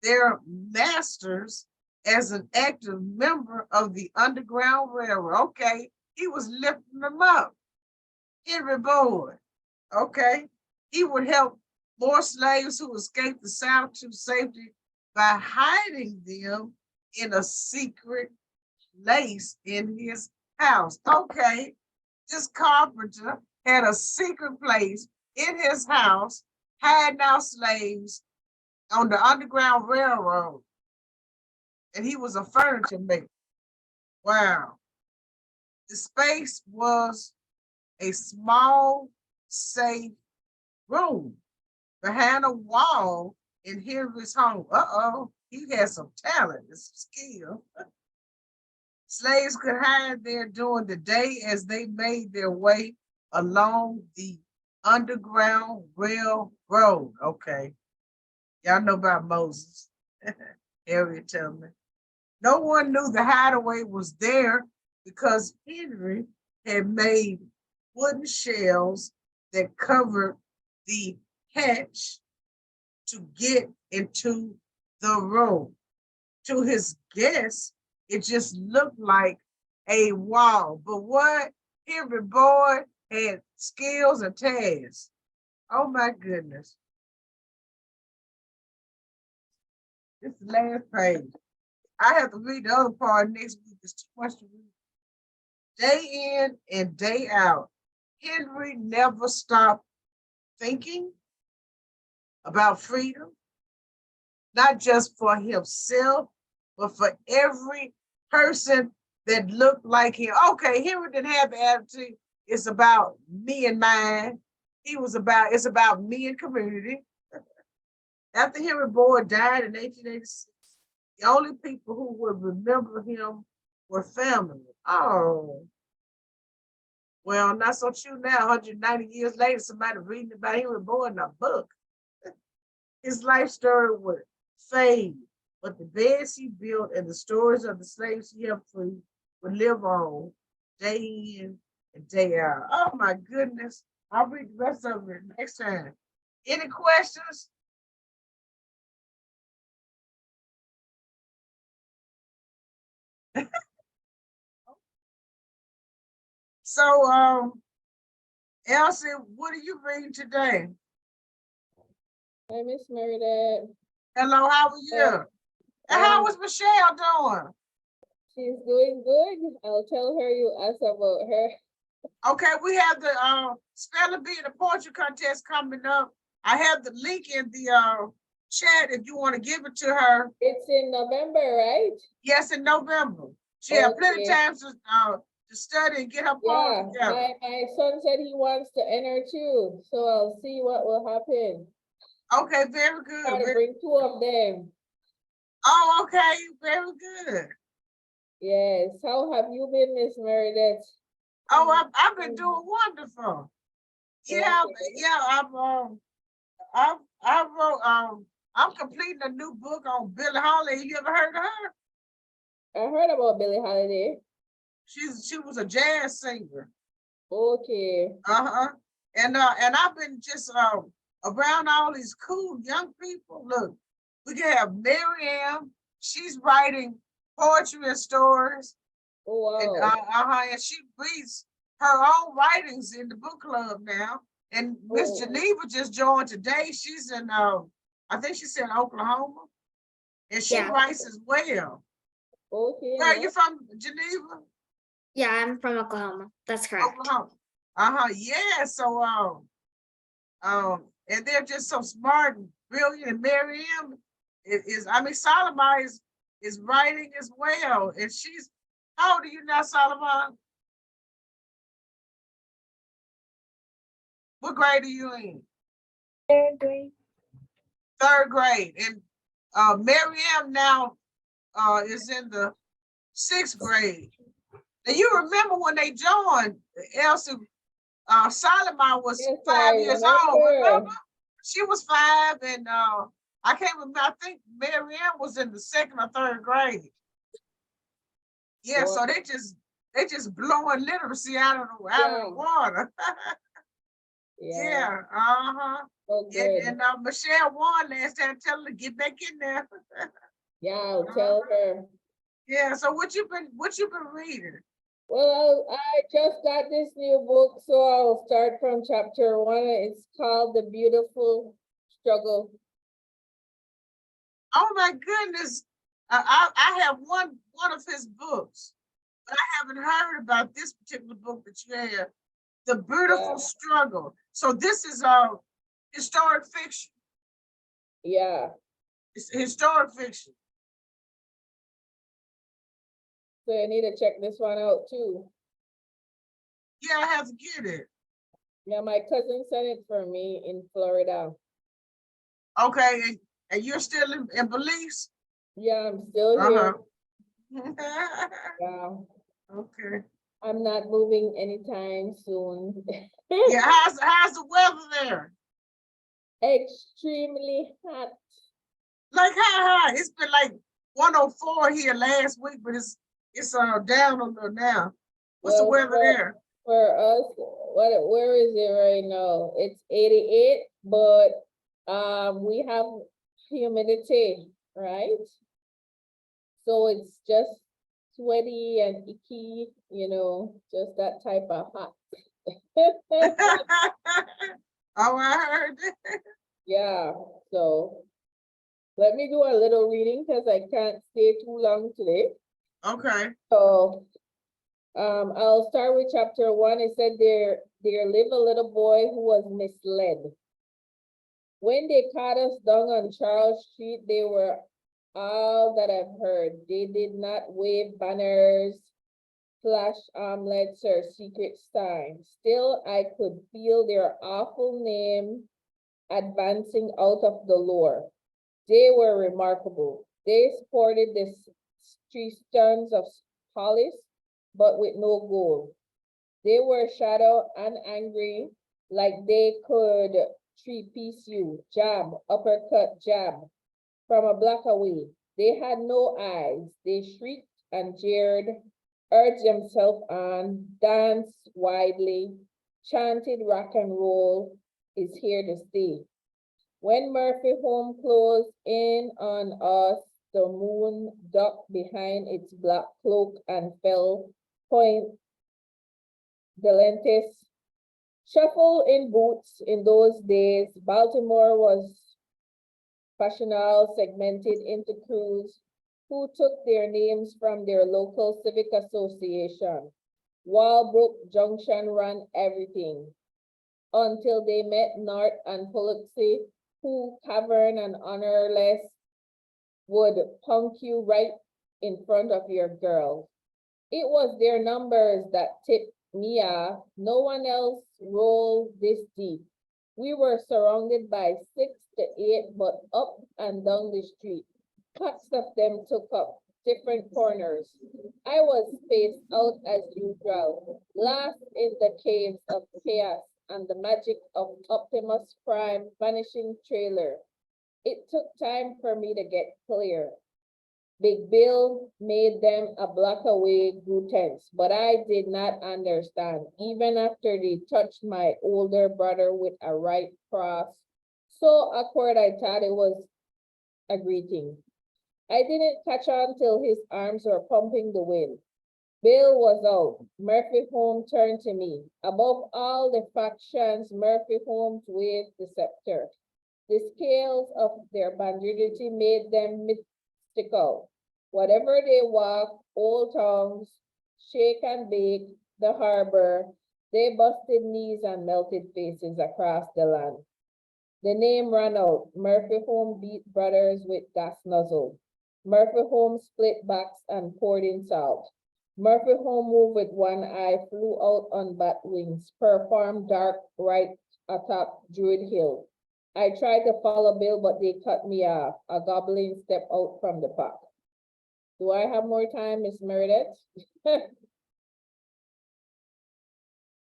their masters as an active member of the Underground Railroad. Okay, he was lifting them up. Henry Boyd, okay? He would help more slaves who escaped the South to safety by hiding them in a secret place in his house. Okay, this carpenter had a secret place in his house, hiding out slaves on the Underground Railroad. And he was a furniture maker. Wow. The space was a small, safe room behind a wall in Henry's home. He had some talent and some skill. Slaves could hide there during the day as they made their way along the Underground Railroad. Okay. Y'all know about Moses. Harriet Tubman. No one knew the hideaway was there because Henry had made wooden shells that covered the hatch to get into the room. To his guests, it just looked like a wall. But what? Henry Boyd had skills and tasks. Oh my goodness. This is the last page. I have to read the other part next week. It's too much to read. Day in and day out, Henry never stopped thinking about freedom, not just for himself, but for every person that looked like him. Okay, Henry didn't have the attitude, it's about me and mine. It's about me and community. After Henry Boyd died in 1886, the only people who would remember him were family. Oh. Well, not so true now. 190 years later, somebody reading about Henry Boyd in a book. His life story would fade, but the beds he built and the stories of the slaves he helped free would live on day in and day out. Oh my goodness. I'll read the rest of it next time. Any questions? So, Elsie, what are you reading today? Hi, Miss Meredith. Hello, how are you? And how was Michelle doing? She's doing good. I'll tell her you asked about her. Okay, we have the spelling bee and the poetry contest coming up. I have the link in the chat if you want to give it to her. It's in November, right? Yes, in November. She had plenty of Okay. time to study and get her Yeah, poem together. my son said he wants to enter too, so I'll see what will happen. Okay, very Try good. to bring two of them. Oh, okay, very good. Yes. How have you been, Miss Meredith? Oh, I've been doing wonderful. Yeah, Okay. yeah. I wrote. I'm completing a new book on Billie Holiday. You ever heard of her? I heard about Billie Holiday. She was a jazz singer. Okay. And I've been just around all these cool young people. Look, we can have Miriam. She's writing poetry and stories. Oh, And wow. and she reads her own writings in the book club now. And Miss Oh. Geneva just joined today. She's in I think she's in Oklahoma. And she Yeah. writes as well. Okay. Where are nice. you from, Geneva? Yeah, I'm from Oklahoma. That's correct. Oklahoma. Yeah. So and they're just so smart and brilliant. And Miriam Solomon is writing as well. And she's, how old are you now, Solomon? What grade are you in? Third grade. Third grade. And Miriam now is in the sixth grade. And you remember when they joined, Elsie, Solomon was Yes, 5 years old, remember. remember? She was 5, and I can't remember, I think Miriam was in the second or third grade. Yeah, Wow. so they just blowing literacy out of the water. Yeah, Oh, good. and Michelle won last time, tell her to get back in there. Yeah, I'll tell her. Yeah, so what you been reading? Well, I just got this new book, so I'll start from chapter 1. It's called The Beautiful Struggle. Oh my goodness. I have one of his books, but I haven't heard about this particular book that you have, The Beautiful Yeah. Struggle. So this is historic fiction. Yeah, It's historic fiction. so I need to check this one out too. Yeah, I have to get it. Yeah, my cousin sent it for me in Florida. Okay, and you're still in Belize? Yeah, I'm still here. Yeah, Okay. I'm not moving anytime soon. Yeah, how's the weather there? Extremely hot. Like how high? It's been like 104 here last week, but it's down a little now. What's the Well, weather there? For us, where is it right now? It's 88, but we have humidity, right? So it's just sweaty and icky, just that type of hot. Oh, I heard that. Yeah, so let me do a little reading because I can't stay too long today. Okay. So I'll start with chapter 1. It said there lived a little boy who was misled. When they caught us down on Charles Street, they were all that I've heard. They did not wave banners, flash omelets, or secret signs. Still, I could feel their awful name advancing out of the lore. They were remarkable. They sported the stones of polish, but with no gold. They were shadow and angry, like they could three-piece you, jab, uppercut, jab, from a block away. They had no eyes. They shrieked and jeered, urged themselves on, danced widely, chanted rock and roll is here to stay. When Murphy Home closed in on us, the moon ducked behind its black cloak and fell point the lentes. Shuffle in boots in those days, Baltimore was fashionable, segmented into crews who took their names from their local civic association. Walbrook Junction ran everything until they met North and Biloxi, who cavern and honorless would punk you right in front of your girl. It was their numbers that tipped me off. No one else rolled this deep. We were surrounded by 6 to 8, but up and down the street. Lots of them took up different corners. I was spaced out as usual, lost in the caves of chaos and the magic of Optimus Prime vanishing trailer. It took time for me to get clear. Big Bill made them a block away, grew tense, but I did not understand, even after they touched my older brother with a right cross. So awkward I thought it was a greeting. I didn't catch on till his arms were pumping the wind. Bill was out. Murphy Home turned to me. Above all the factions, Murphy Homes waved the scepter. The scales of their banditti made them mystical. Whatever they walked, Old Towns, Shake and Bake, the harbor, they busted knees and melted faces across the land. The name ran out. Murphy Home beat brothers with gas nozzle. Murphy Home split backs and poured in salt. Murphy Home moved with one eye, flew out on bat wings, performed dark right atop Druid Hill. I tried to follow Bill, but they cut me off. A goblin stepped out from the pack. Do I have more time, Miss Meredith?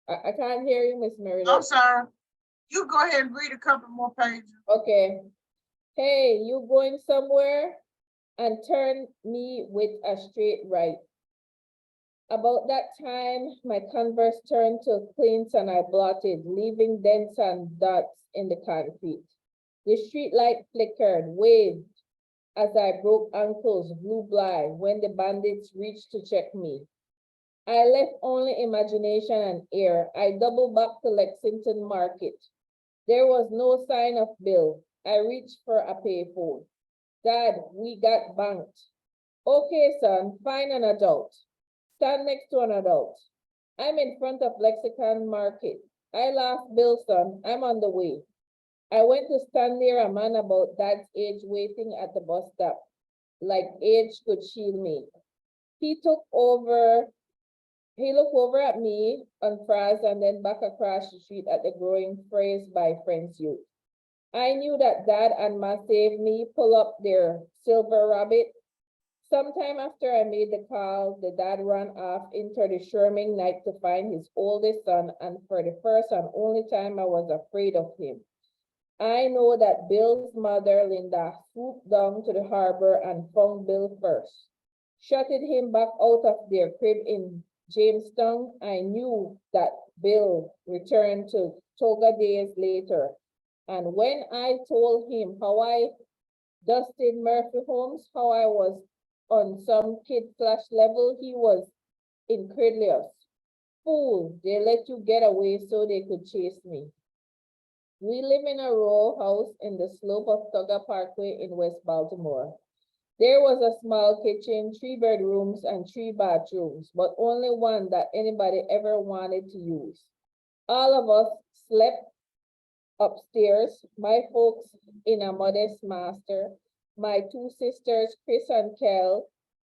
I can't hear you, Miss Meredith. I'm sorry. You go ahead and read a couple more pages. Okay. Hey, you going somewhere? And turn me with a straight right. About that time, my Converse turned to cleans and I blotted, leaving dents and dots in the concrete. The street light flickered, waved as I broke ankles, blew blind when the bandits reached to check me. I left only imagination and air. I doubled back to Lexington Market. There was no sign of Bill. I reached for a payphone. Dad, we got banked. Okay, son, find an adult. Stand next to an adult. I'm in front of Lexington Market. I lost Bill, son. I'm on the way. I went to stand near a man about Dad's age waiting at the bus stop, like age could shield me. He looked over at me on Fraz and then back across the street at the growing phrase by Friends Youth. I knew that Dad and Ma saved me, pull up their silver rabbit. Sometime after I made the call, the dad ran off into the Sherman night to find his oldest son, and for the first and only time I was afraid of him. I know that Bill's mother, Linda, swooped down to the harbor and found Bill first. Shutted him back out of their crib in Jamestown. I knew that Bill returned to Toga days later. And when I told him how I dusted Murphy Homes, how I was on some kid flash level, he was incredulous. Fool, they let you get away so they could chase me. We live in a row house in the slope of Toga Parkway in West Baltimore. There was a small kitchen, 3 bedrooms and 3 bathrooms, but only one that anybody ever wanted to use. All of us slept upstairs, my folks in a modest master, my 2 sisters, Chris and Kel,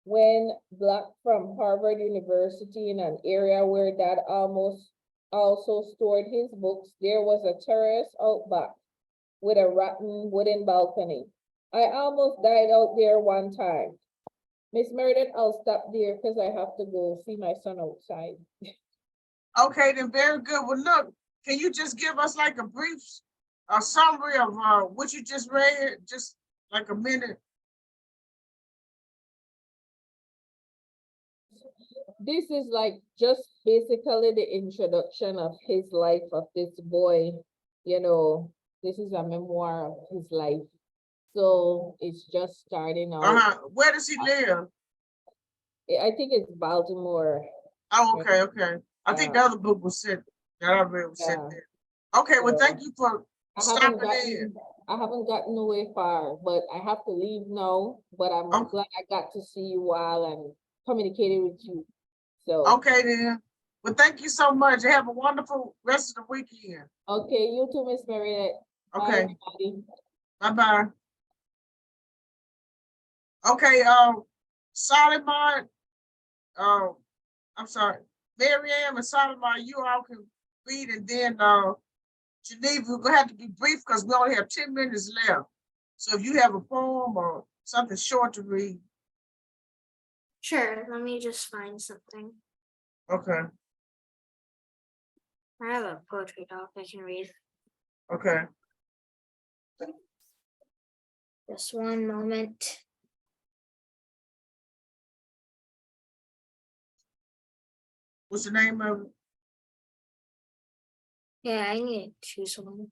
when Black from Harvard University in an area where Dad also stored his books. There was a terrace out back with a rotten wooden balcony. I almost died out there one time. Miss Meredith, I'll stop there because I have to go see my son outside. Okay, then very good. Well, look, can you just give us like a brief summary of what you just read? Just like a minute. this is like just basically the introduction of his life of this boy. You know, this is a memoir of his life. So it's just starting out. Where does he live? I think it's Baltimore. Oh, okay. I think the Yeah. other book was sent, that I read was sent Yeah. there. Okay, well, thank you for I haven't stopping in. gotten away far, but I have to leave now. But I'm Okay. glad I got to see you while and communicated with you. So Okay, then. Well, thank you so much. Have a wonderful rest of the weekend. okay, you too, Miss Mariette. Bye, Okay, everybody. bye-bye. Okay, Solomon, I'm sorry, Mary Ann and Solomon, you all can read, and then, Geneva, we're gonna have to be brief because we only have 10 minutes left. So if you have a poem or something short to read, Sure, let me just find something. okay, I have a poetry doc I can read. okay. Just one moment. What's the name of it? Yeah, I need to choose one.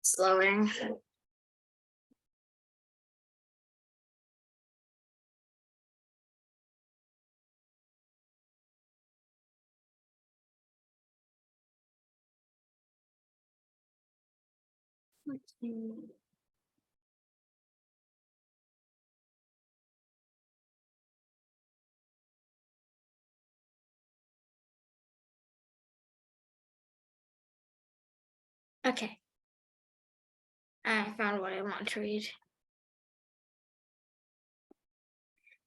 It's loading. Let's see. Okay. I found what I want to read.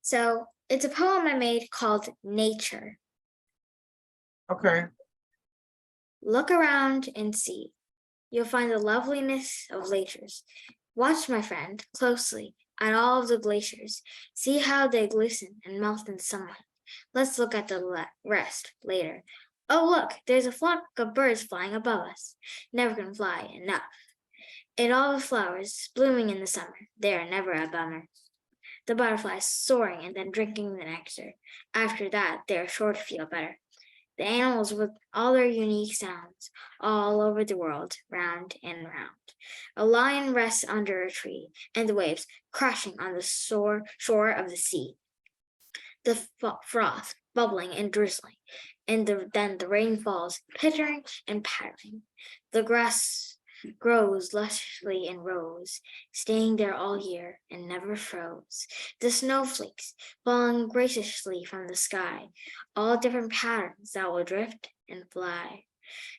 So it's a poem I made called Nature. Okay, Look around and see. You'll find the loveliness of glaciers. Watch, my friend, closely at all of the glaciers. See how they glisten and melt in sunlight. Let's look at the rest later. Oh, look, there's a flock of birds flying above us. Never can fly enough. And all the flowers blooming in the summer, they are never a bummer. The butterflies soaring and then drinking the nectar. After that, they are sure to feel better. The animals with all their unique sounds, all over the world, round and round. A lion rests under a tree, and the waves crashing on the shore of the sea. The froth bubbling and drizzling, and then the rain falls, pittering and pattering. The grass grows lusciously in rows, staying there all year and never froze. The snowflakes falling graciously from the sky, all different patterns that will drift and fly.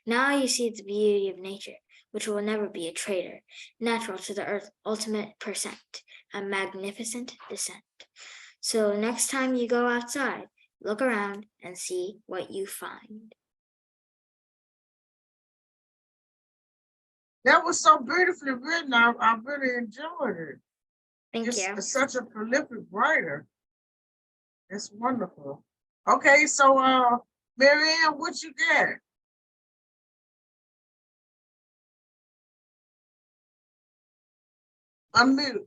Now you see the beauty of nature, which will never be a traitor, natural to the earth's ultimate percent, a magnificent descent. So next time you go outside, look around and see what you find. that was so beautifully written. I really enjoyed it. Thank Just you. such a prolific writer. It's wonderful. Okay, so Mary Ann, what you got? Unmute.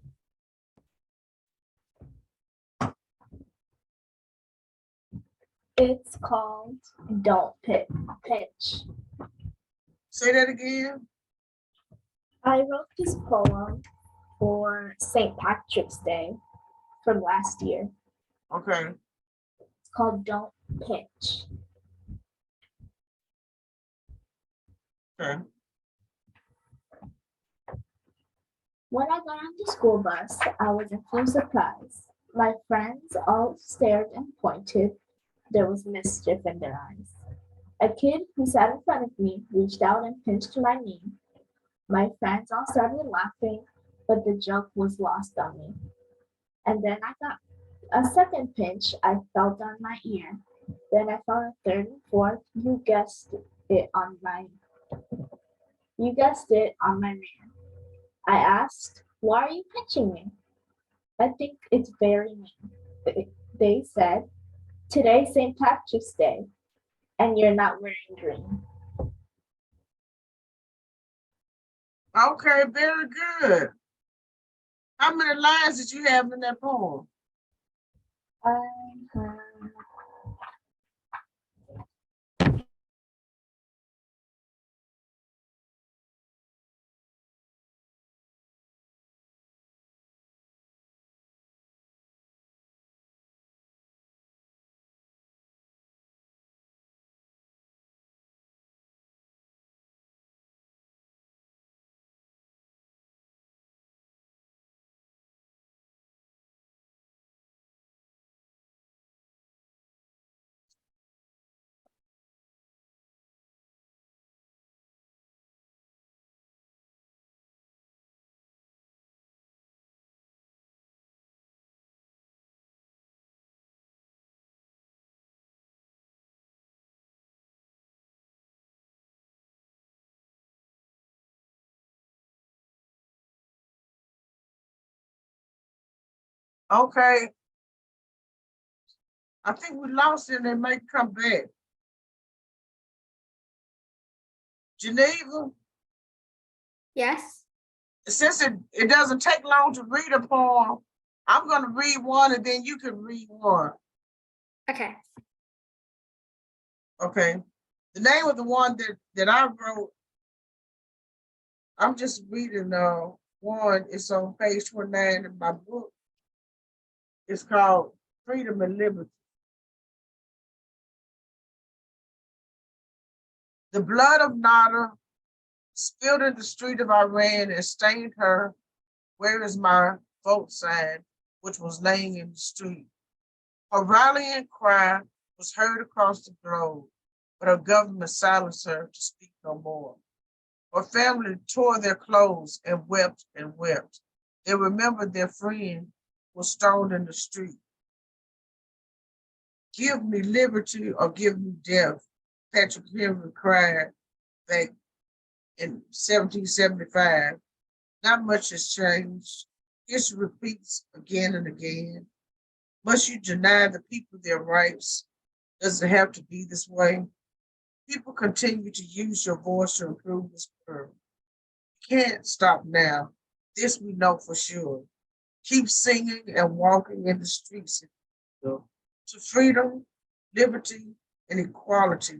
It's called Don't Pitch. Say that again. I wrote this poem for St. Patrick's Day from last year. Okay. It's called Don't Pitch. Okay. When I got on the school bus, I was in full surprise. My friends all stared and pointed. There was mischief in their eyes. A kid who sat in front of me reached out and pinched my knee. My friends all started laughing, but the joke was lost on me. And then I got a second pinch. I felt on my ear. Then I felt a third and fourth. You guessed it, on my rear. I asked, "Why are you pinching me?" I think it's very mean. They said, "Today's St. Patrick's Day, and you're not wearing green." Okay, very good. How many lines did you have in that poem? I have Okay. I think we lost it and they may come back. Geneva, Yes. since it doesn't take long to read a poem, I'm gonna read one and then you can read one. Okay. Okay. The name of the one that I wrote, I'm just reading one. It's on page 29 in my book. It's called Freedom and Liberty. The blood of Nada spilled in the street of Iran and stained her. Where is my vote sign, which was laying in the street? Her rallying cry was heard across the globe, but her government silenced her to speak no more. Her family tore their clothes and wept and wept. They remembered their friend was stoned in the street. Give me liberty or give me death, Patrick Henry cried back in 1775. Not much has changed. History repeats again and again. Must you deny the people their rights? Does it have to be this way? People continue to use your voice to improve this world. You can't stop now. This we know for sure. Keep singing and walking in the streets to freedom, liberty, and equality.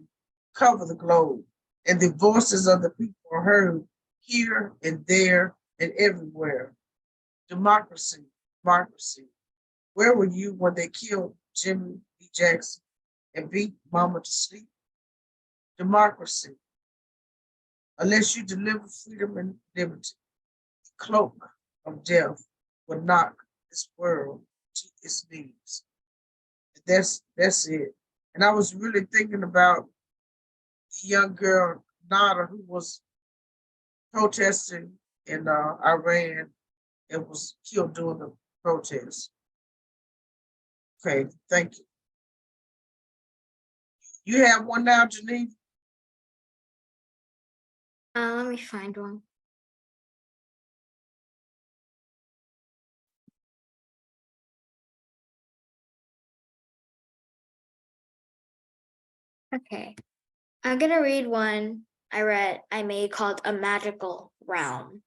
Cover the globe, and the voices of the people are heard here and there and everywhere. Democracy, democracy. Where were you when they killed Jimmy B. Jackson and beat Mama to sleep? Democracy. Unless you deliver freedom and liberty, the cloak of death will knock this world to its knees. That's it. And I was really thinking about the young girl Nada who was protesting in Iran and was killed during the protest. Okay, thank you. You have one now, Geneva? Let me find one. Okay. I'm gonna read one I made called A Magical Realm.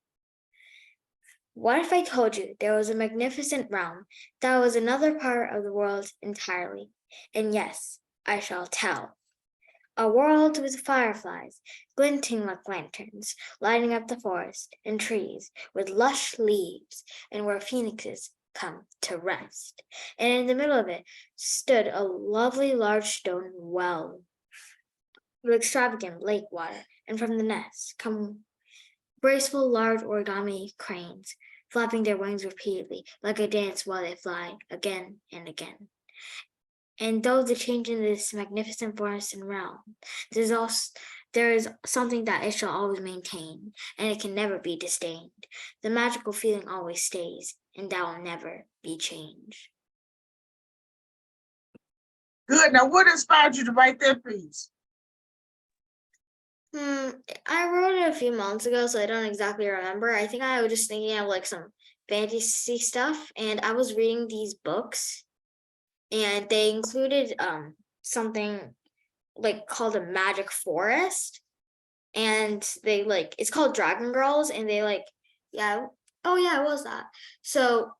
What if I told you there was a magnificent realm that was another part of the world entirely? And yes, I shall tell. A world with fireflies, glinting like lanterns, lighting up the forest and trees with lush leaves, and where phoenixes come to rest. And in the middle of it stood a lovely large stone well with extravagant lake water, and from the nest come graceful large origami cranes, flapping their wings repeatedly like a dance while they fly again and again. And though the change in this magnificent forest and realm, there is something that it shall always maintain, and it can never be disdained. The magical feeling always stays, and that will never be changed. Good. Now, what inspired you to write that piece? I wrote it a few months ago, so I don't exactly remember. I think I was just thinking of like some fantasy stuff, and I was reading these books, and they included something like called a magic forest, and they like it's called Dragon Girls, and they like Oh yeah, it was that. So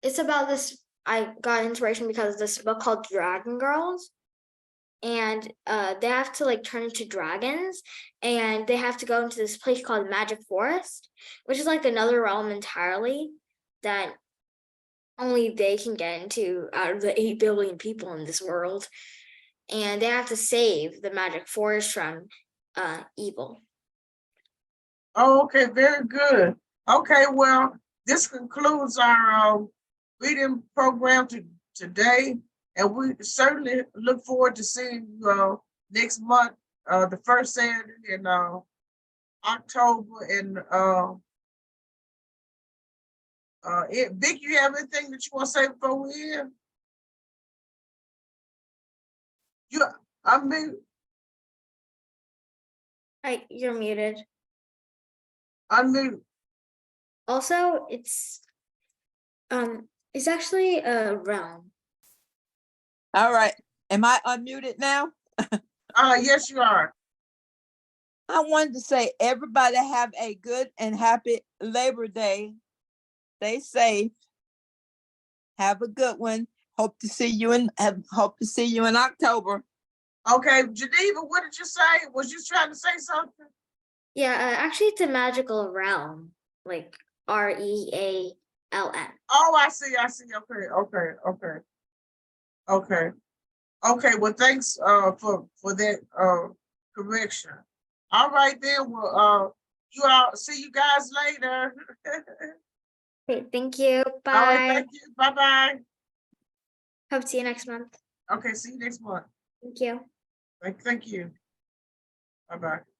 it's about this. I got inspiration because of this book called Dragon Girls. And they have to like turn into dragons, and they have to go into this place called Magic Forest, which is like another realm entirely that only they can get into out of the 8 billion people in this world. And they have to save the Magic Forest from evil. Oh, okay, very good. Okay, well, this concludes our reading program today. And we certainly look forward to seeing you next month, the first Saturday in October. And Vic, you have anything that you want to say before we end? Unmute. You're muted. Unmute. Also, it's actually a realm. All right. Am I unmuted now? Yes, you are. I wanted to say everybody have a good and happy Labor Day. Stay safe. Have a good one. Hope to see you in October. Okay, Geneva, what did you say? Was you trying to say something? Yeah, actually, it's a magical realm, like REALM. Oh, I see. Okay. Well, thanks for that correction. All right then. Well, see you guys later. Great, thank you. All right, Bye. thank you. Bye-bye. Hope to see you next month. Okay, see you next month. Thank you. Thank you. Bye-bye.